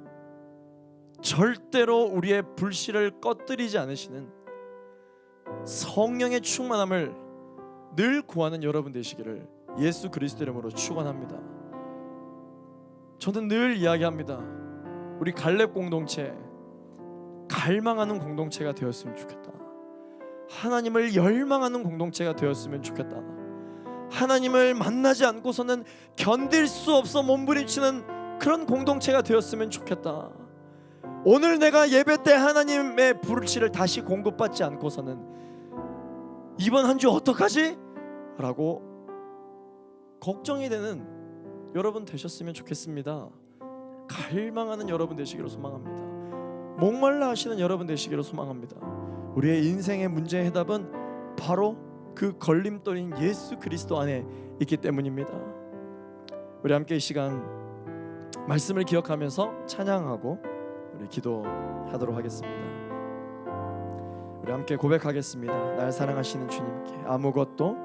절대로 우리의 불씨를 꺼뜨리지 않으시는 성령의 충만함을 늘 구하는 여러분 되시기를 예수 그리스도 이름으로 축원합니다. 저는 늘 이야기합니다. 우리 갈렙 공동체, 갈망하는 공동체가 되었으면 좋겠다. 하나님을 열망하는 공동체가 되었으면 좋겠다. 하나님을 만나지 않고서는 견딜 수 없어 몸부림치는 그런 공동체가 되었으면 좋겠다. 오늘 내가 예배 때 하나님의 불씨를 다시 공급받지 않고서는 이번 한 주 어떡하지? 라고 걱정이 되는 여러분 되셨으면 좋겠습니다. 갈망하는 여러분 되시기를 소망합니다. 목말라 하시는 여러분 되시기를 소망합니다. 우리의 인생의 문제의 해답은 바로 그 걸림돌인 예수 그리스도 안에 있기 때문입니다. 우리 함께 이 시간 말씀을 기억하면서 찬양하고 우리 기도하도록 하겠습니다. 우리 함께 고백하겠습니다. 날 사랑하시는 주님께 아무것도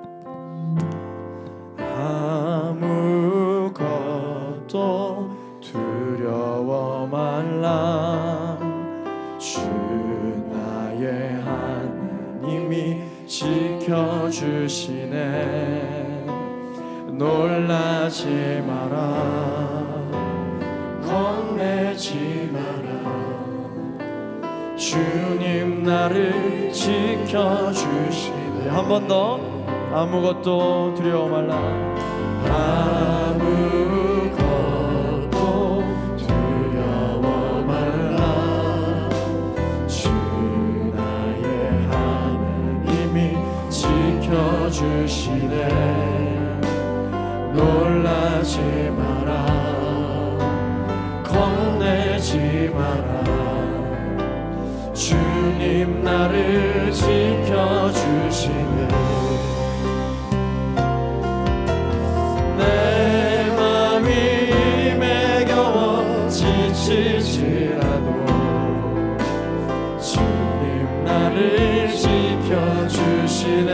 두려워 말라. 주 나의 하나님이 지켜주시네. 놀라지 마라, 겁내지 마라. 주님 나를 지켜주시네. 한 번 더. 아무것도 두려워 말라. 아무것도 두려워 말라. 주 나의 하나님이 지켜주시네. 놀라지 마라, 겁내지 마라. 주님 나를 지켜주시네. 내 맘이 힘에 겨워 지칠지라도 주님 나를 지켜주시네.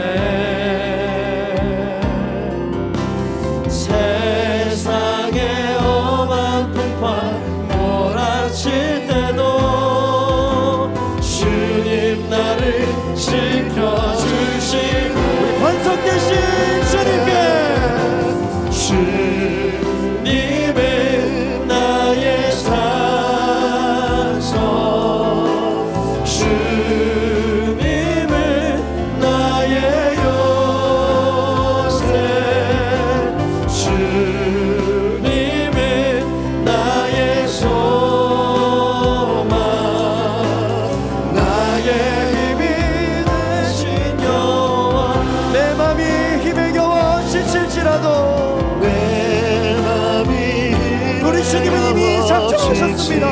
약속하셨습니다.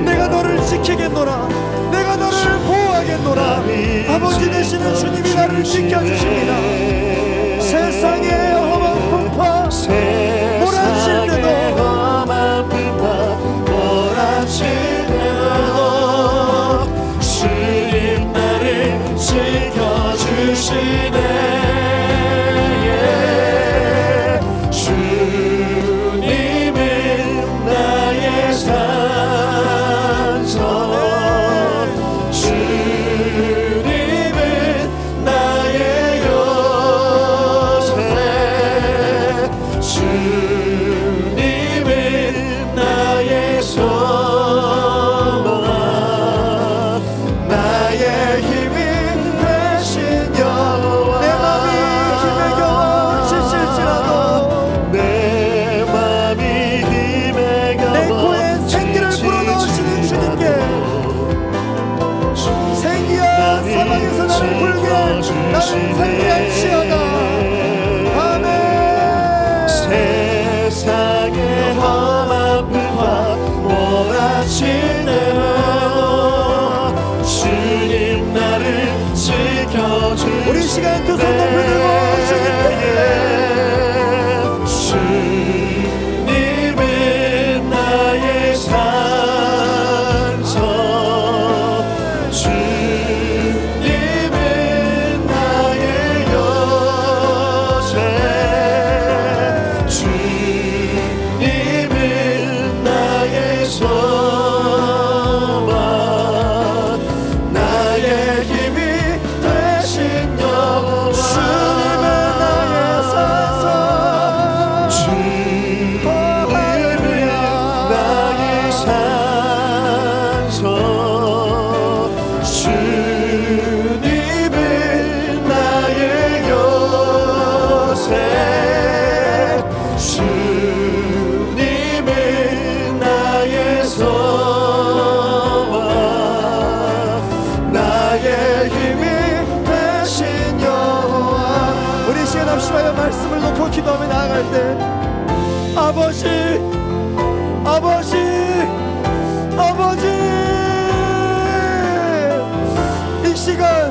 내가 너를 지키겠노라, 내가 너를 보호하겠노라. 아버지 되시는 주님이 나를 지켜주십니다. 세상의 험한 풍파 몰아칠 때도 주님 나를 지켜주시네. 주님은 나의 산성, 주님은 나의 요새, 주님은 나의 소망, 나의 힘이 되신 여호와. 내 맘이 힘에 겨워 지칠지라도 내 맘이 힘에 겨워 내 코에 생기를 불어넣으시는 주님께 생기야 사방에서 나를 불게 나는 살리할지어다. 아멘. 세상의 험한 풍파 몰아치네요. 주님 나를 지켜주시네. 우리 시간 두 손 높이 들고 주님은 나의 산성, 주님은 나의 요새, 주님은 나의 소망, 나의 힘이 되신 여호와. 주님은 나의 산성, 주님은 할렐루야. 나의 산성, 주님은 나의 요새, 주님은 나의 소망, 나의 힘이 되신 여호와. 우리 시간 합심하여 말씀을 놓고 기도하며 나아갈 때 아버지 아버지 아버지 이 시간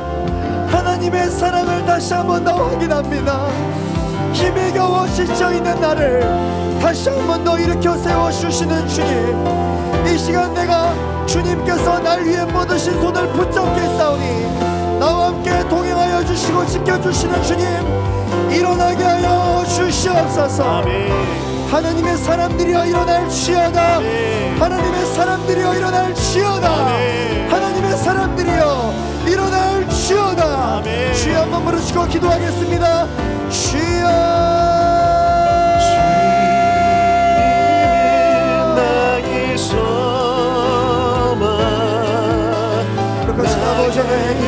하나님의 사랑을 다시 한 번 더 확인합니다. 힘에 겨워 지쳐있는 나를 다시 한 번 더 일으켜 세워주시는 주님, 이 시간 내가 주님께서 날 위해 뻗으신 손을 붙잡게 싸우니 나와 함께 동행하여 주시고 지켜주시는 주님, 일어나게 하여 주시옵소서. 아멘. 하나님의 사람들이여 일어날지어다. 하나님의 사람들이여 일어날지어다. 아멘. 하나님의 사람들이여 일어날지어다. 아멘. 주여 한번 부르시고 기도하겠습니다. 주여 나의 소망, 그러신 아버지 하나님,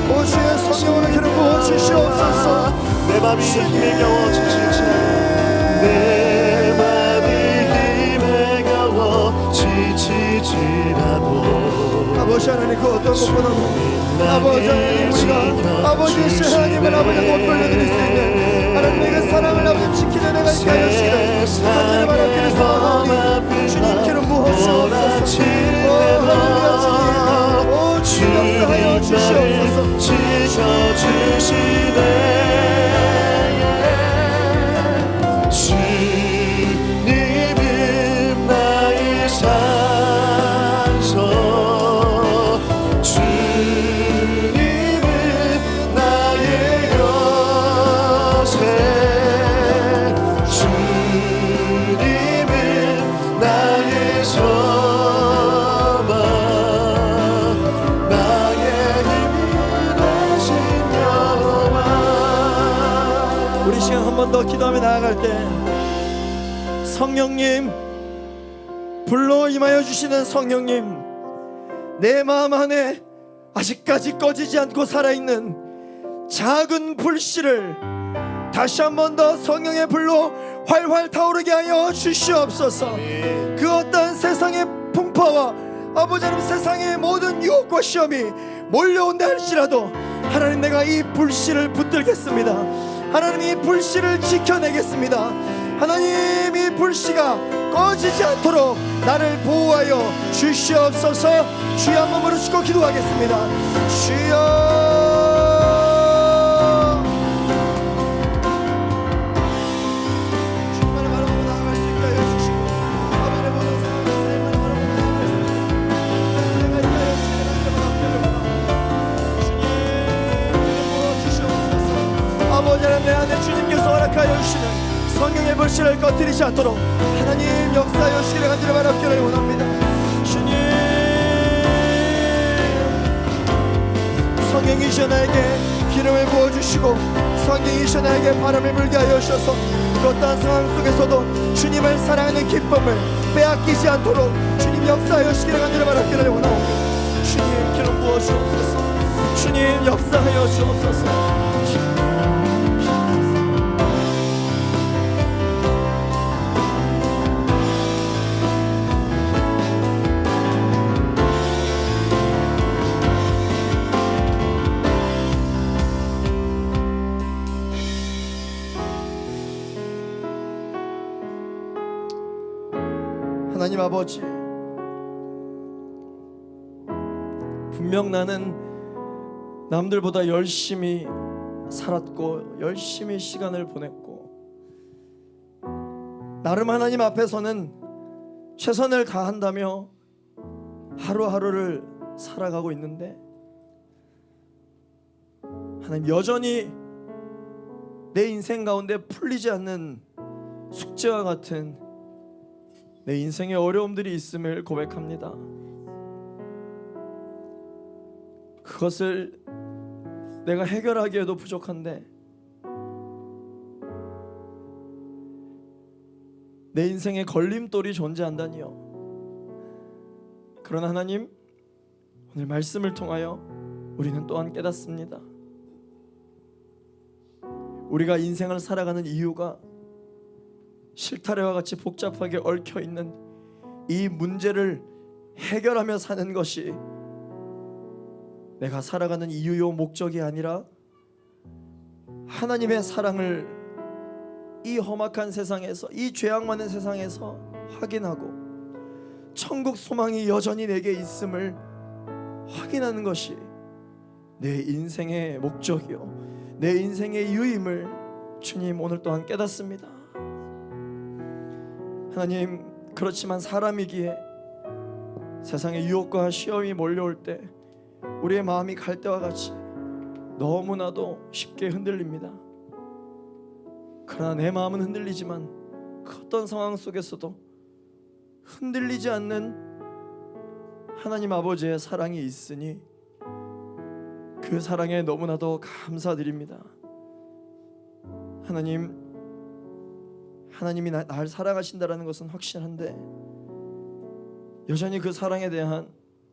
오 주의 성령으로 기름 부어 주시옵소서. 내 맘이 힘에 겨워 지칠지라도, 내 맘이 힘에 겨워 지치지라도, 아버지 하나님 그 어떤 것보다도 아버지 하나님 우리가 아버지 되신 하나님을 아버지가 못 돌려드릴 수 있는 하나님의 그 사랑을 아버지 지키는 내가 있게 하여 주시기를 하늘의 바람길을 소원하오니 주님 기름 부어주시옵소서. 오 할렐루야 주님, 오 주님 역사하여 주시옵소서. 지켜주시네. 주님은 나의 산성, 주님은 나의 요새, 주님은 나의 소망, 나의 힘이 되신 여호와. 우리 시간 한 번 더 기도하며 나아갈 때 성령님, 불러 임하여 주시는 성령님, 내 마음 안에 아직까지 꺼지지 않고 살아있는 작은 불씨를 다시 한 번 더 성령의 불로 활활 타오르게 하여 주시옵소서. 그 어떤 세상의 풍파와 아버지 하나님 세상의 모든 유혹과 시험이 몰려온다 할지라도 하나님 내가 이 불씨를 붙들겠습니다. 하나님 이 불씨를 지켜내겠습니다. 하나님 이 불씨가 꺼지지 않도록 나를 보호하여 주시옵소서. 주여 한 몸으로 싣고 기도하겠습니다. 주여 주님만을 바라보고 나아갈 수 있게 하여 주시고 아버지의 모든 상황과 삶을 바라보고 나아갈 수 있게 내가 있게 하여 주시는 하나님을 주시옵소서. 아버지 하나님, 내 안에 주님께서 허락하여 주시는 성령의 불씨를 꺼뜨리지 않도록 하나님 역사하여 주시기를 간절히 바랍기를 원합니다. 주님, 성령이시여 나에게 기름을 부어주시고 성령이시여 나에게 바람을 불게 하여 주셔서 그 어떠한 상황 속에서도 주님을 사랑하는 기쁨을 빼앗기지 않도록 주님 역사하여 주시기를 간절히 바랍기를 원하옵니다. 주님 기름 부어주옵소서. 주님 역사하여 주옵소서. 하나님 아버지, 분명 나는 남들보다 열심히 살았고 열심히 시간을 보냈고 나름 하나님 앞에서는 최선을 다한다며 하루하루를 살아가고 있는데 하나님, 여전히 내 인생 가운데 풀리지 않는 숙제와 같은 내 인생의 어려움들이 있음을 고백합니다. 그것을 내가 해결하기에도 부족한데 내 인생에 걸림돌이 존재한다니요. 그러나 하나님, 오늘 말씀을 통하여 우리는 또한 깨닫습니다. 우리가 인생을 살아가는 이유가 실타래와 같이 복잡하게 얽혀있는 이 문제를 해결하며 사는 것이 내가 살아가는 이유요 목적이 아니라 하나님의 사랑을 이 험악한 세상에서, 이 죄악 많은 세상에서 확인하고 천국 소망이 여전히 내게 있음을 확인하는 것이 내 인생의 목적이요 내 인생의 유임을 주님 오늘 또한 깨닫습니다. 하나님, 그렇지만 사람이기에 세상의 유혹과 시험이 몰려올 때 우리의 마음이 갈 때와 같이 너무나도 쉽게 흔들립니다. 그러나 내 마음은 흔들리지만 그 어떤 상황 속에서도 흔들리지 않는 하나님 아버지의 사랑이 있으니 그 사랑에 너무나도 감사드립니다. 하나님이 날 사랑하신다라는 것은 확실한데 여전히 그 사랑에 대한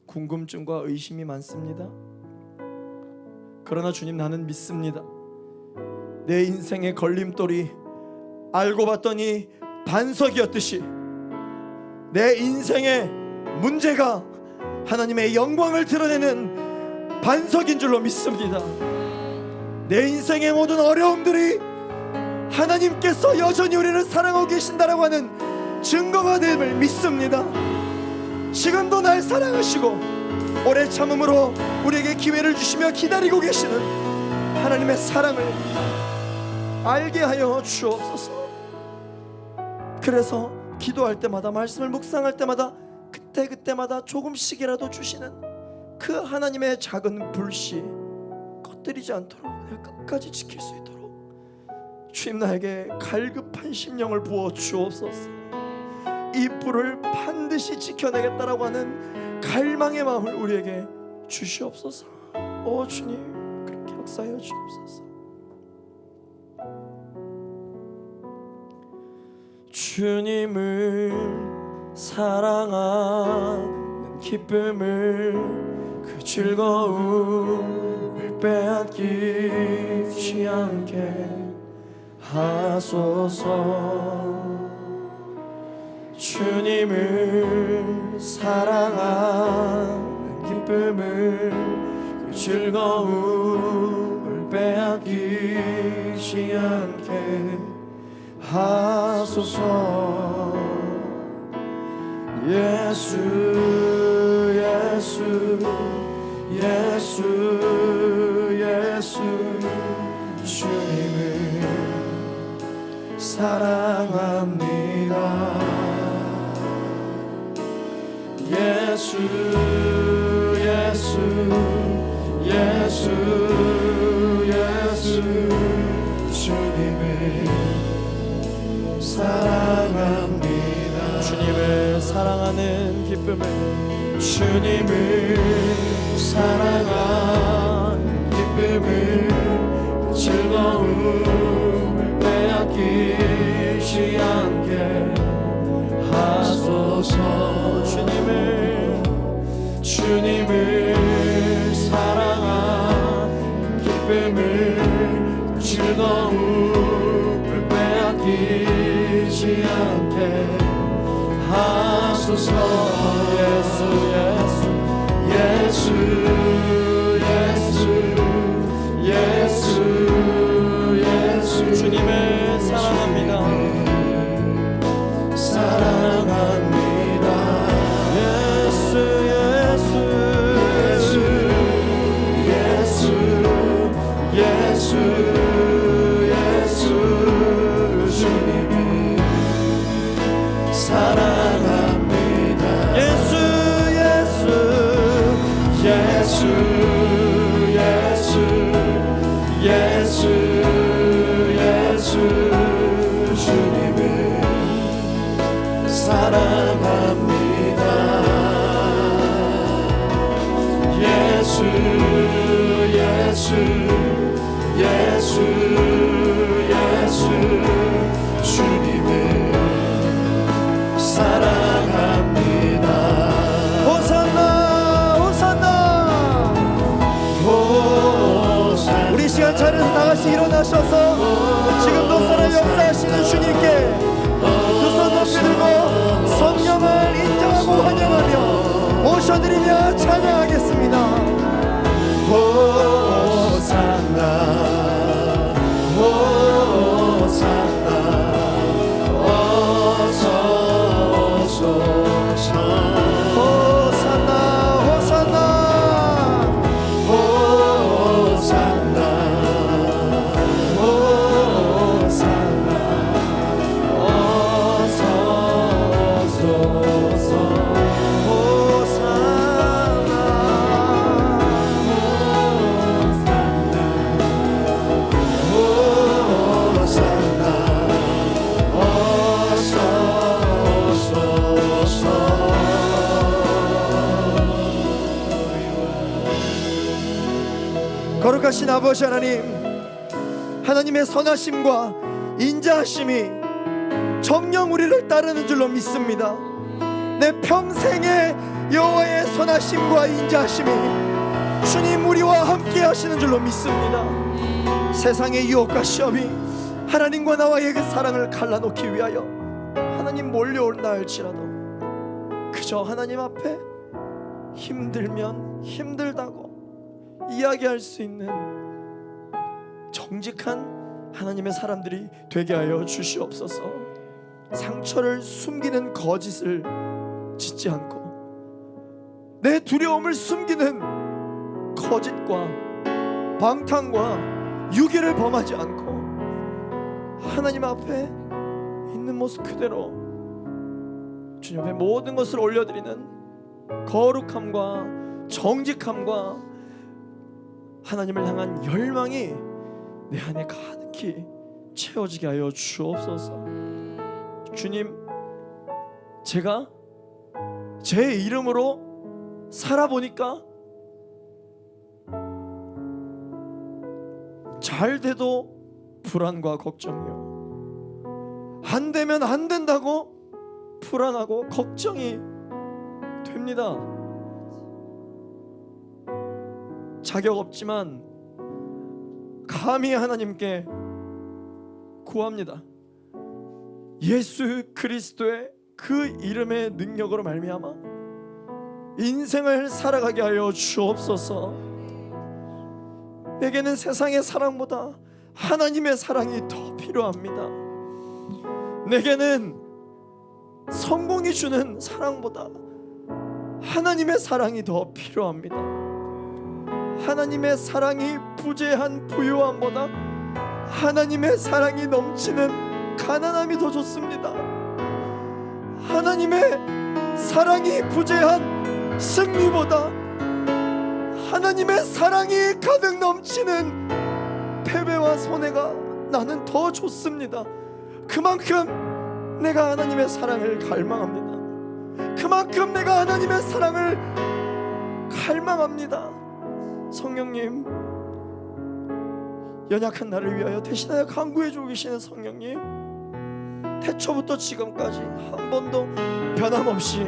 궁금증과 의심이 많습니다. 그러나 주님, 나는 믿습니다. 내 인생의 걸림돌이 알고 봤더니 반석이었듯이 내 인생의 문제가 하나님의 영광을 드러내는 반석인 줄로 믿습니다. 내 인생의 모든 어려움들이 하나님께서 여전히 우리를 사랑하고 계신다라고 하는 증거가 됨을 믿습니다. 지금도 날 사랑하시고 오래 참음으로 우리에게 기회를 주시며 기다리고 계시는 하나님의 사랑을 알게 하여 주옵소서. 그래서 기도할 때마다, 말씀을 묵상할 때마다 그때마다 조금씩이라도 주시는 그 하나님의 작은 불씨 꺼뜨리지 않도록 내가 끝까지 지킬 수 있도록 주님, 나에게 갈급한 심령을 부어 주옵소서. 이 불을 반드시 지켜내겠다라고 하는 갈망의 마음을 우리에게 주시옵소서. 오 주님, 그렇게 역사하여 주옵소서. 주님을 사랑하는 기쁨을, 그 즐거움을 빼앗기지 않게 하소서. 주님을 사랑하는 기쁨을, 그 즐거움을 빼앗기지 않게 하소서. 예수 예수 예수 예수 주님을 사랑합니다. 예수 예수 예수 예수 주님을 사랑합니다. 주님을 사랑하는 기쁨을 주님을 사랑한 기쁨을 즐거움을 빼앗기지 않게 하소서. 주님을 사랑한 기쁨을 즐거움을 빼앗기지 않게 하소서. 예수 예수 예수 예수 예수 주님을 사랑합니다. 사랑합니다. 예수 예수 예수 예수 예수 주님을 사랑합니다. 예수 예수 예수 예수 예수 예수 주님을 사랑합니다. 예수 예수 예수 예수 주님을 사랑합니다. 호산나 호산나 호산나. 우리 시간 차려서 다같이 일어나셔서 지금도 살아 역사하시는 주님께 두 손 높이 들고 성령을 인정하고 환영하며 모셔드리며 찬양하겠습니다. 호산나 호산나 어서 오소서. 호산나 호산나 호산나 호산나 어서 오소서. 호산나 호산나 어서 오소서. 거룩하신 아버지 하나님, 하나님의 선하심과 인자하심이 정녕 우리를 따르는 줄로 믿습니다. 내 평생에 여호와의 선하심과 인자하심이 주님 우리와 함께 하시는 줄로 믿습니다. 세상의 유혹과 시험이 하나님과 나와의 그 사랑을 갈라놓기 위하여 하나님 몰려온다 할지라도 그저 하나님 앞에 힘들면 힘들다고 이야기할 수 있는 정직한 하나님의 사람들이 되게 하여 주시옵소서. 상처를 숨기는 거짓을 짓지 않고 내 두려움을 숨기는 거짓과 방탕과 유괴를 범하지 않고 하나님 앞에 있는 모습 그대로 주님 앞에 모든 것을 올려드리는 거룩함과 정직함과 하나님을 향한 열망이 내 안에 가득히 채워지게 하여 주옵소서. 주님, 제가 제 이름으로 살아보니까 잘 돼도 불안과 걱정이요, 안 되면 안 된다고 불안하고 걱정이 됩니다. 자격 없지만 감히 하나님께 구합니다. 예수 그리스도의 그 이름의 능력으로 말미암아 인생을 살아가게 하여 주옵소서. 내게는 세상의 사랑보다 하나님의 사랑이 더 필요합니다. 내게는 성공이 주는 사랑보다 하나님의 사랑이 더 필요합니다. 하나님의 사랑이 부재한 부유함보다 하나님의 사랑이 넘치는 가난함이 더 좋습니다. 하나님의 사랑이 부재한 승리보다 하나님의 사랑이 가득 넘치는 패배와 손해가 나는 더 좋습니다. 그만큼 내가 하나님의 사랑을 갈망합니다. 그만큼 내가 하나님의 사랑을 갈망합니다. 성령님, 연약한 나를 위하여 대신하여 간구해주고 계시는 성령님, 태초부터 지금까지 한 번도 변함없이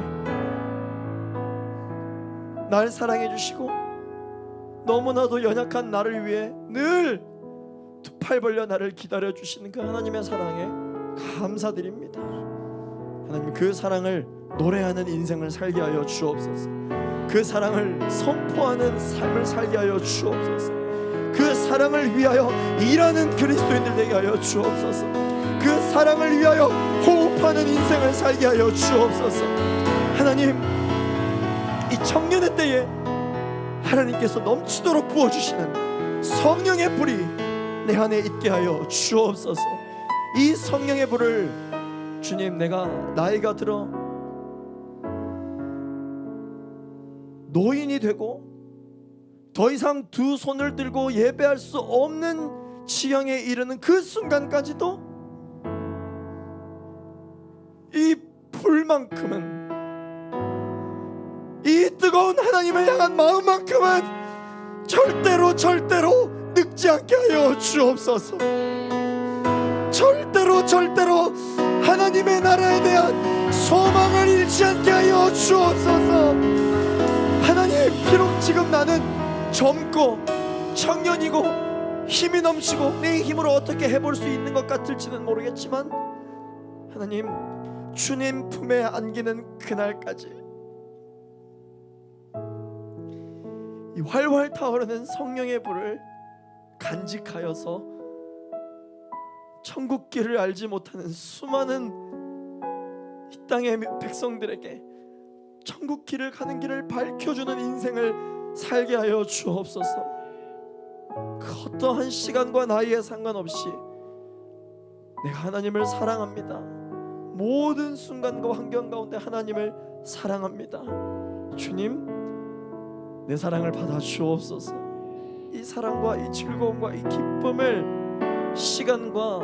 날 사랑해 주시고 너무나도 연약한 나를 위해 늘 두 팔 벌려 나를 기다려 주시는 그 하나님의 사랑에 감사드립니다. 하나님, 그 사랑을 노래하는 인생을 살게 하여 주옵소서. 그 사랑을 선포하는 삶을 살게 하여 주옵소서. 그 사랑을 위하여 일하는 그리스도인들 되게 하여 주옵소서. 그 사랑을 위하여 호흡하는 인생을 살게 하여 주옵소서. 하나님, 이 청년의 때에 하나님께서 넘치도록 부어주시는 성령의 불이 내 안에 있게 하여 주옵소서. 이 성령의 불을 주님, 내가 나이가 들어 노인이 되고 더 이상 두 손을 들고 예배할 수 없는 지경에 이르는 그 순간까지도 이 불만큼은, 이 뜨거운 하나님을 향한 마음만큼은 절대로 늙지 않게 하여 주옵소서. 절대로 하나님의 나라에 대한 소망을 잃지 않게 하여 주옵소서. 하나님, 비록 지금 나는 젊고 청년이고 힘이 넘치고 내 힘으로 어떻게 해볼 수 있는 것 같을지는 모르겠지만, 하나님, 주님 품에 안기는 그날까지 이 활활 타오르는 성령의 불을 간직하여서 천국길을 알지 못하는 수많은 이 땅의 백성들에게 천국길을 가는 길을 밝혀주는 인생을 살게 하여 주옵소서. 그 어떠한 시간과 나이에 상관없이 내가 하나님을 사랑합니다. 모든 순간과 환경 가운데 하나님을 사랑합니다. 주님, 내 사랑을 받아 주옵소서. 이 사랑과 이 즐거움과 이 기쁨을 시간과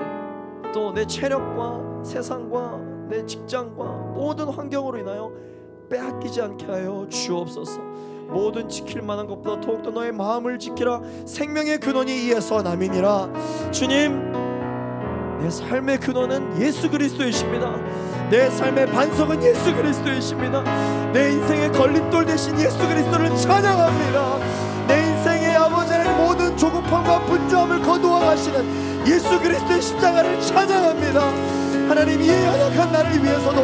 또 내 체력과 세상과 내 직장과 모든 환경으로 인하여 빼앗기지 않게 하여 주옵소서. 모든 지킬 만한 것보다 더욱더 너의 마음을 지키라. 생명의 근원이 이에서 남이니라. 주님, 내 삶의 근원은 예수 그리스도이십니다. 내 삶의 반석은 예수 그리스도이십니다. 내 인생의 걸림돌 대신 예수 그리스도를 찬양합니다. 내 인생의 아버지의 모든 조급함과 분주함을 거두어 가시는 예수 그리스도의 십자가를 찬양합니다. 하나님, 이 연약한 나를 위해서도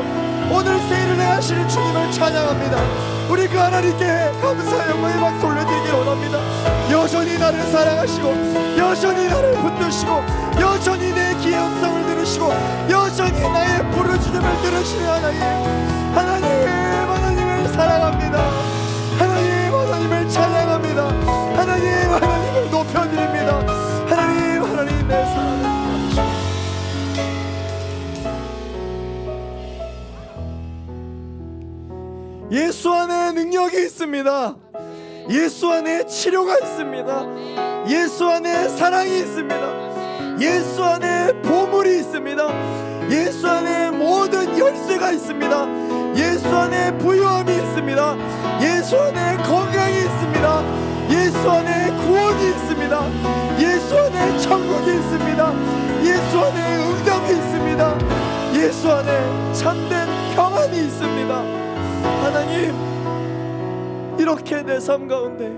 오늘 세일을 행하시는 주님을 찬양합니다. 우리 그 하나님께 감사의 영광의 박수 올려드리기 원합니다. 여전히 나를 사랑하시고 여전히 나를 붙드시고 여전히 내 기의 음성을 들으시고 여전히 나의 부르짖음을 들으시는 하나님을 사랑합니다. 하나님을 찬양합니다. 하나님을 높여드립니다. 하나님 내 사랑을 예수 안에 능력이 있습니다. 예수 안에 치료가 있습니다. 예수 안에 사랑이 있습니다. 예수 안에 보물이 있습니다. 예수 안에 모든 열쇠가 있습니다. 예수 안에 부유함이 있습니다. 예수 안에 건강이 있습니다. 예수 안에 구원이 있습니다. 예수 안에 천국이 있습니다. 예수 안에 응답이 있습니다. 예수 안에 참된 평안이 있습니다. 하나님, 이렇게 내 삶 가운데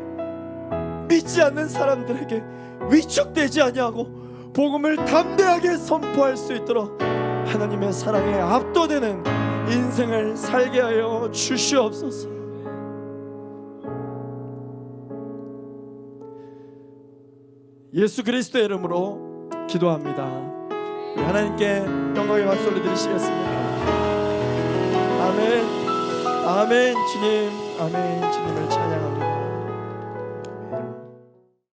믿지 않는 사람들에게 위축되지 아니하고 복음을 담대하게 선포할 수 있도록 하나님의 사랑에 압도되는 인생을 살게 하여 주시옵소서. 예수 그리스도의 이름으로 기도합니다. 하나님께 영광의 박수를 드리시겠습니다. 아멘. 아멘. 주님, 아멘. 주님을 찬양합니다.